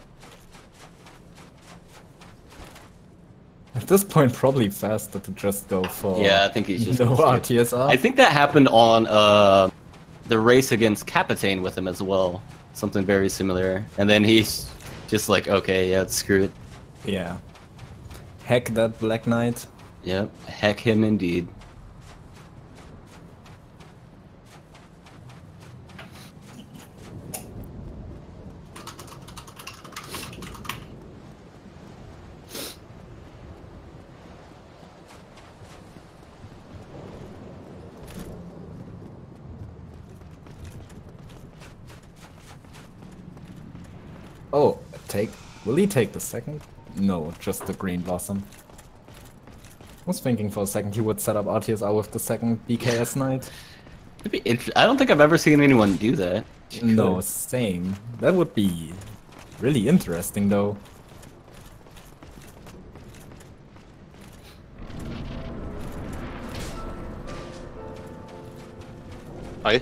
B: At this point, probably faster to just go for
A: Yeah, I think he's just
B: the
A: gonna skip.
B: RTSR.
A: I think that happened on the race against Capitane with him as well. Something very similar. And then he's just like, okay, yeah, screw it.
B: Yeah. Heck that Black Knight.
A: Yep, heck him indeed.
B: Oh, will he take the second? No, just the Green Blossom. I was thinking for a second he would set up RTSR with the second BKS Knight.
A: I don't think I've ever seen anyone do that.
B: No, same. That would be really interesting though.
C: Hi.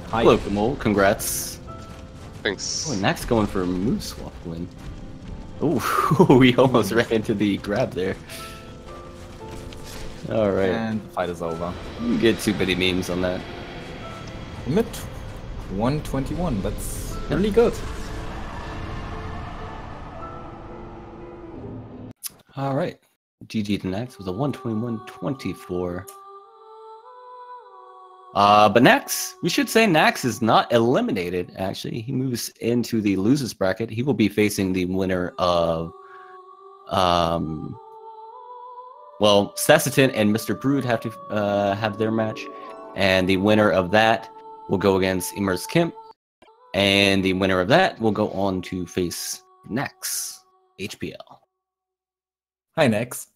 B: Hi.
A: Hello, Kahmul. Congrats.
C: Thanks.
A: Oh, Nax going for a move swap win. Oh, we almost ran into the grab there. Alright.
B: And the fight is over.
A: You get too many memes on that.
B: Mid 121, that's really good.
A: Alright. GG to Nax with a 121.24. But Nax, we should say Nax is not eliminated, actually. He moves into the losers bracket. He will be facing the winner of, well, Sassiton and Mr. Brood have to have their match. And the winner of that will go against Immerse Kemp. And the winner of that will go on to face NaxHPL.
B: Hi, Nex.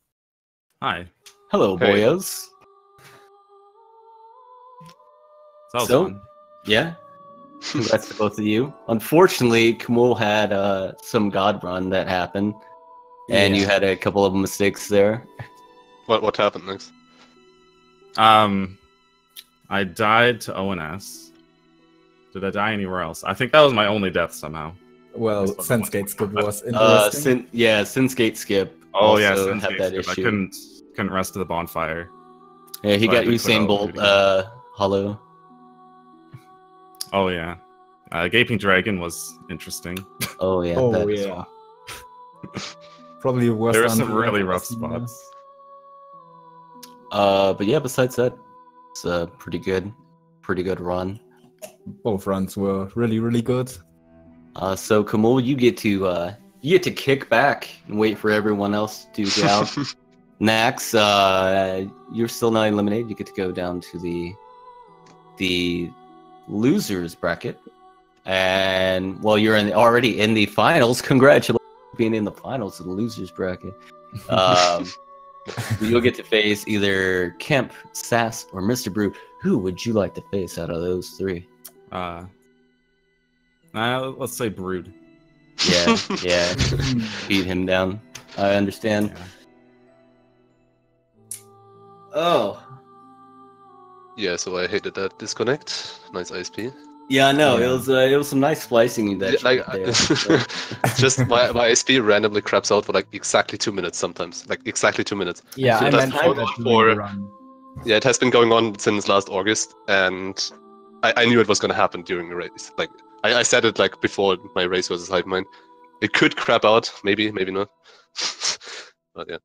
D: Hi.
A: Hello,
C: Hey.
A: boyos.
D: That was
A: So,
D: fun.
A: yeah. Congrats to both of you. Unfortunately, Kahmul had some God run that happened, and you
B: Yeah.
A: had a couple of mistakes there.
C: What happened next?
D: I died to ONS. Did I die anywhere else? I think that was my only death somehow.
B: Well,
D: That's what
B: Sense
D: I
B: Gate Skip was
A: Uh,
B: interesting.
A: Sinskate Skip.
D: Oh yeah,
A: also
D: Sense
A: had
D: Gate
A: that
D: Skip. I
A: issue.
D: couldn't rest to the bonfire.
A: Yeah, he
D: so I
A: got
D: had to put
A: Usain
D: out
A: Bolt
D: video.
A: hollow.
D: Oh yeah. Gaping Dragon was interesting.
A: Oh yeah.
B: Oh,
A: that as
B: yeah.
A: well.
B: Probably the worst.
D: There were some
B: until
D: really
B: I've
D: rough
B: seen,
D: spots.
A: But yeah, besides that, it's a pretty good run.
B: Both runs were really, really good.
A: So Kahmul, you get to kick back and wait for everyone else to get out. Nax, you're still not eliminated. You get to go down to the losers bracket, and well, you're already in the finals. Congratulations on being in the finals of the losers bracket. You'll get to face either Kemp, Sass, or Mr. Brew. Who would you like to face out of those three?
D: Let's say Brood.
A: Yeah, yeah, beat him down. I understand.
D: Yeah.
A: Oh,
C: Yeah, so I hated that disconnect. Nice ISP.
A: yeah, I know.
B: Yeah.
A: It was some nice splicing that
C: Yeah,
A: you did there. So-
C: just my ISP randomly craps out for like exactly 2 minutes sometimes. Like exactly 2 minutes.
B: Yeah,
C: So
B: I
C: that's
B: mentioned
C: time
B: that
C: for-
B: during the run.
C: Yeah, it has been going on since last August, and I knew it was gonna happen during the race. Like I said it like before my race versus Hype Mine. It could crap out, maybe not. But yeah.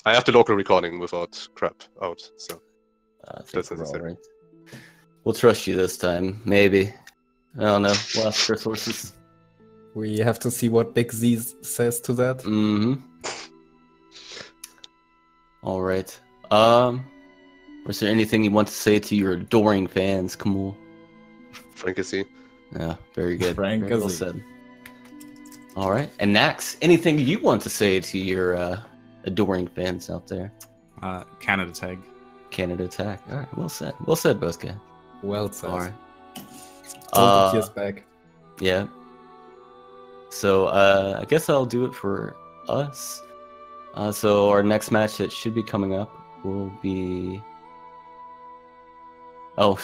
C: I have the local recording without crap out, so
A: I think
C: That's
A: we're all
C: necessary.
A: right. We'll trust you this time, maybe. I don't know. We'll ask for sources.
B: We have to see what Big Z says to that.
A: Mm-hmm. All right. Was there anything you want to say to your adoring fans, Kahmul?
C: Frankacy.
A: Yeah, very good.
B: Frank
A: Very well
B: Guzzi.
A: said. All right. And Nax, anything you want to say to your adoring fans out there?
D: Canada tag.
A: Canada attack. All right. Well said. Well said, both guys.
B: Well said.
A: All right.
B: Hold the tears back.
A: Yeah. So I guess I'll do it for us. So our next match that should be coming up will be. Oh,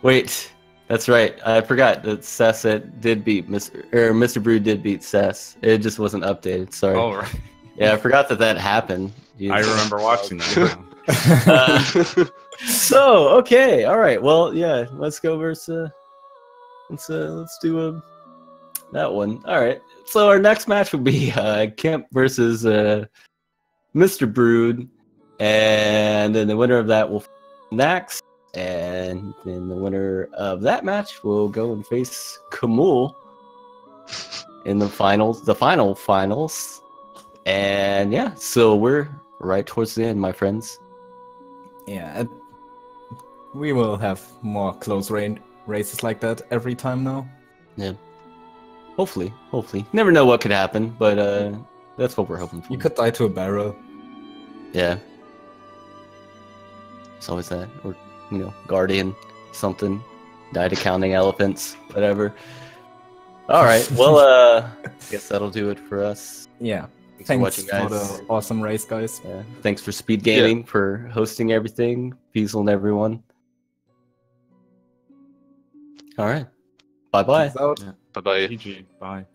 A: wait. That's right. I forgot that Sass did beat Mr. Brew did beat Sass. It just wasn't updated. Sorry.
D: Oh right.
A: Yeah, I forgot that happened.
D: I remember watching that.
A: So okay, all right. Well, yeah, let's go versus. Let's do that one. All right. So our next match will be Kemp versus Mr. Brood, and then the winner of that will Nax, and then the winner of that match will go and face Kahmul in the finals, the finals. And yeah, so we're right towards the end, my friends.
B: Yeah, we will have more close range races like that every time now.
A: Yeah. Hopefully. Never know what could happen, but that's what we're hoping for.
B: You could die to a barrel.
A: Yeah. It's always that. Or, Guardian, something. Die to counting elephants, whatever. Alright, well, I guess that'll do it for us.
B: Yeah.
A: Thanks for watching,
B: for
A: guys.
B: the awesome race, guys.
A: Yeah. Thanks for Speed Gaming for hosting everything. Peace on everyone. Alright. Bye-bye.
B: Peace out.
C: Bye bye.
D: GG. Bye.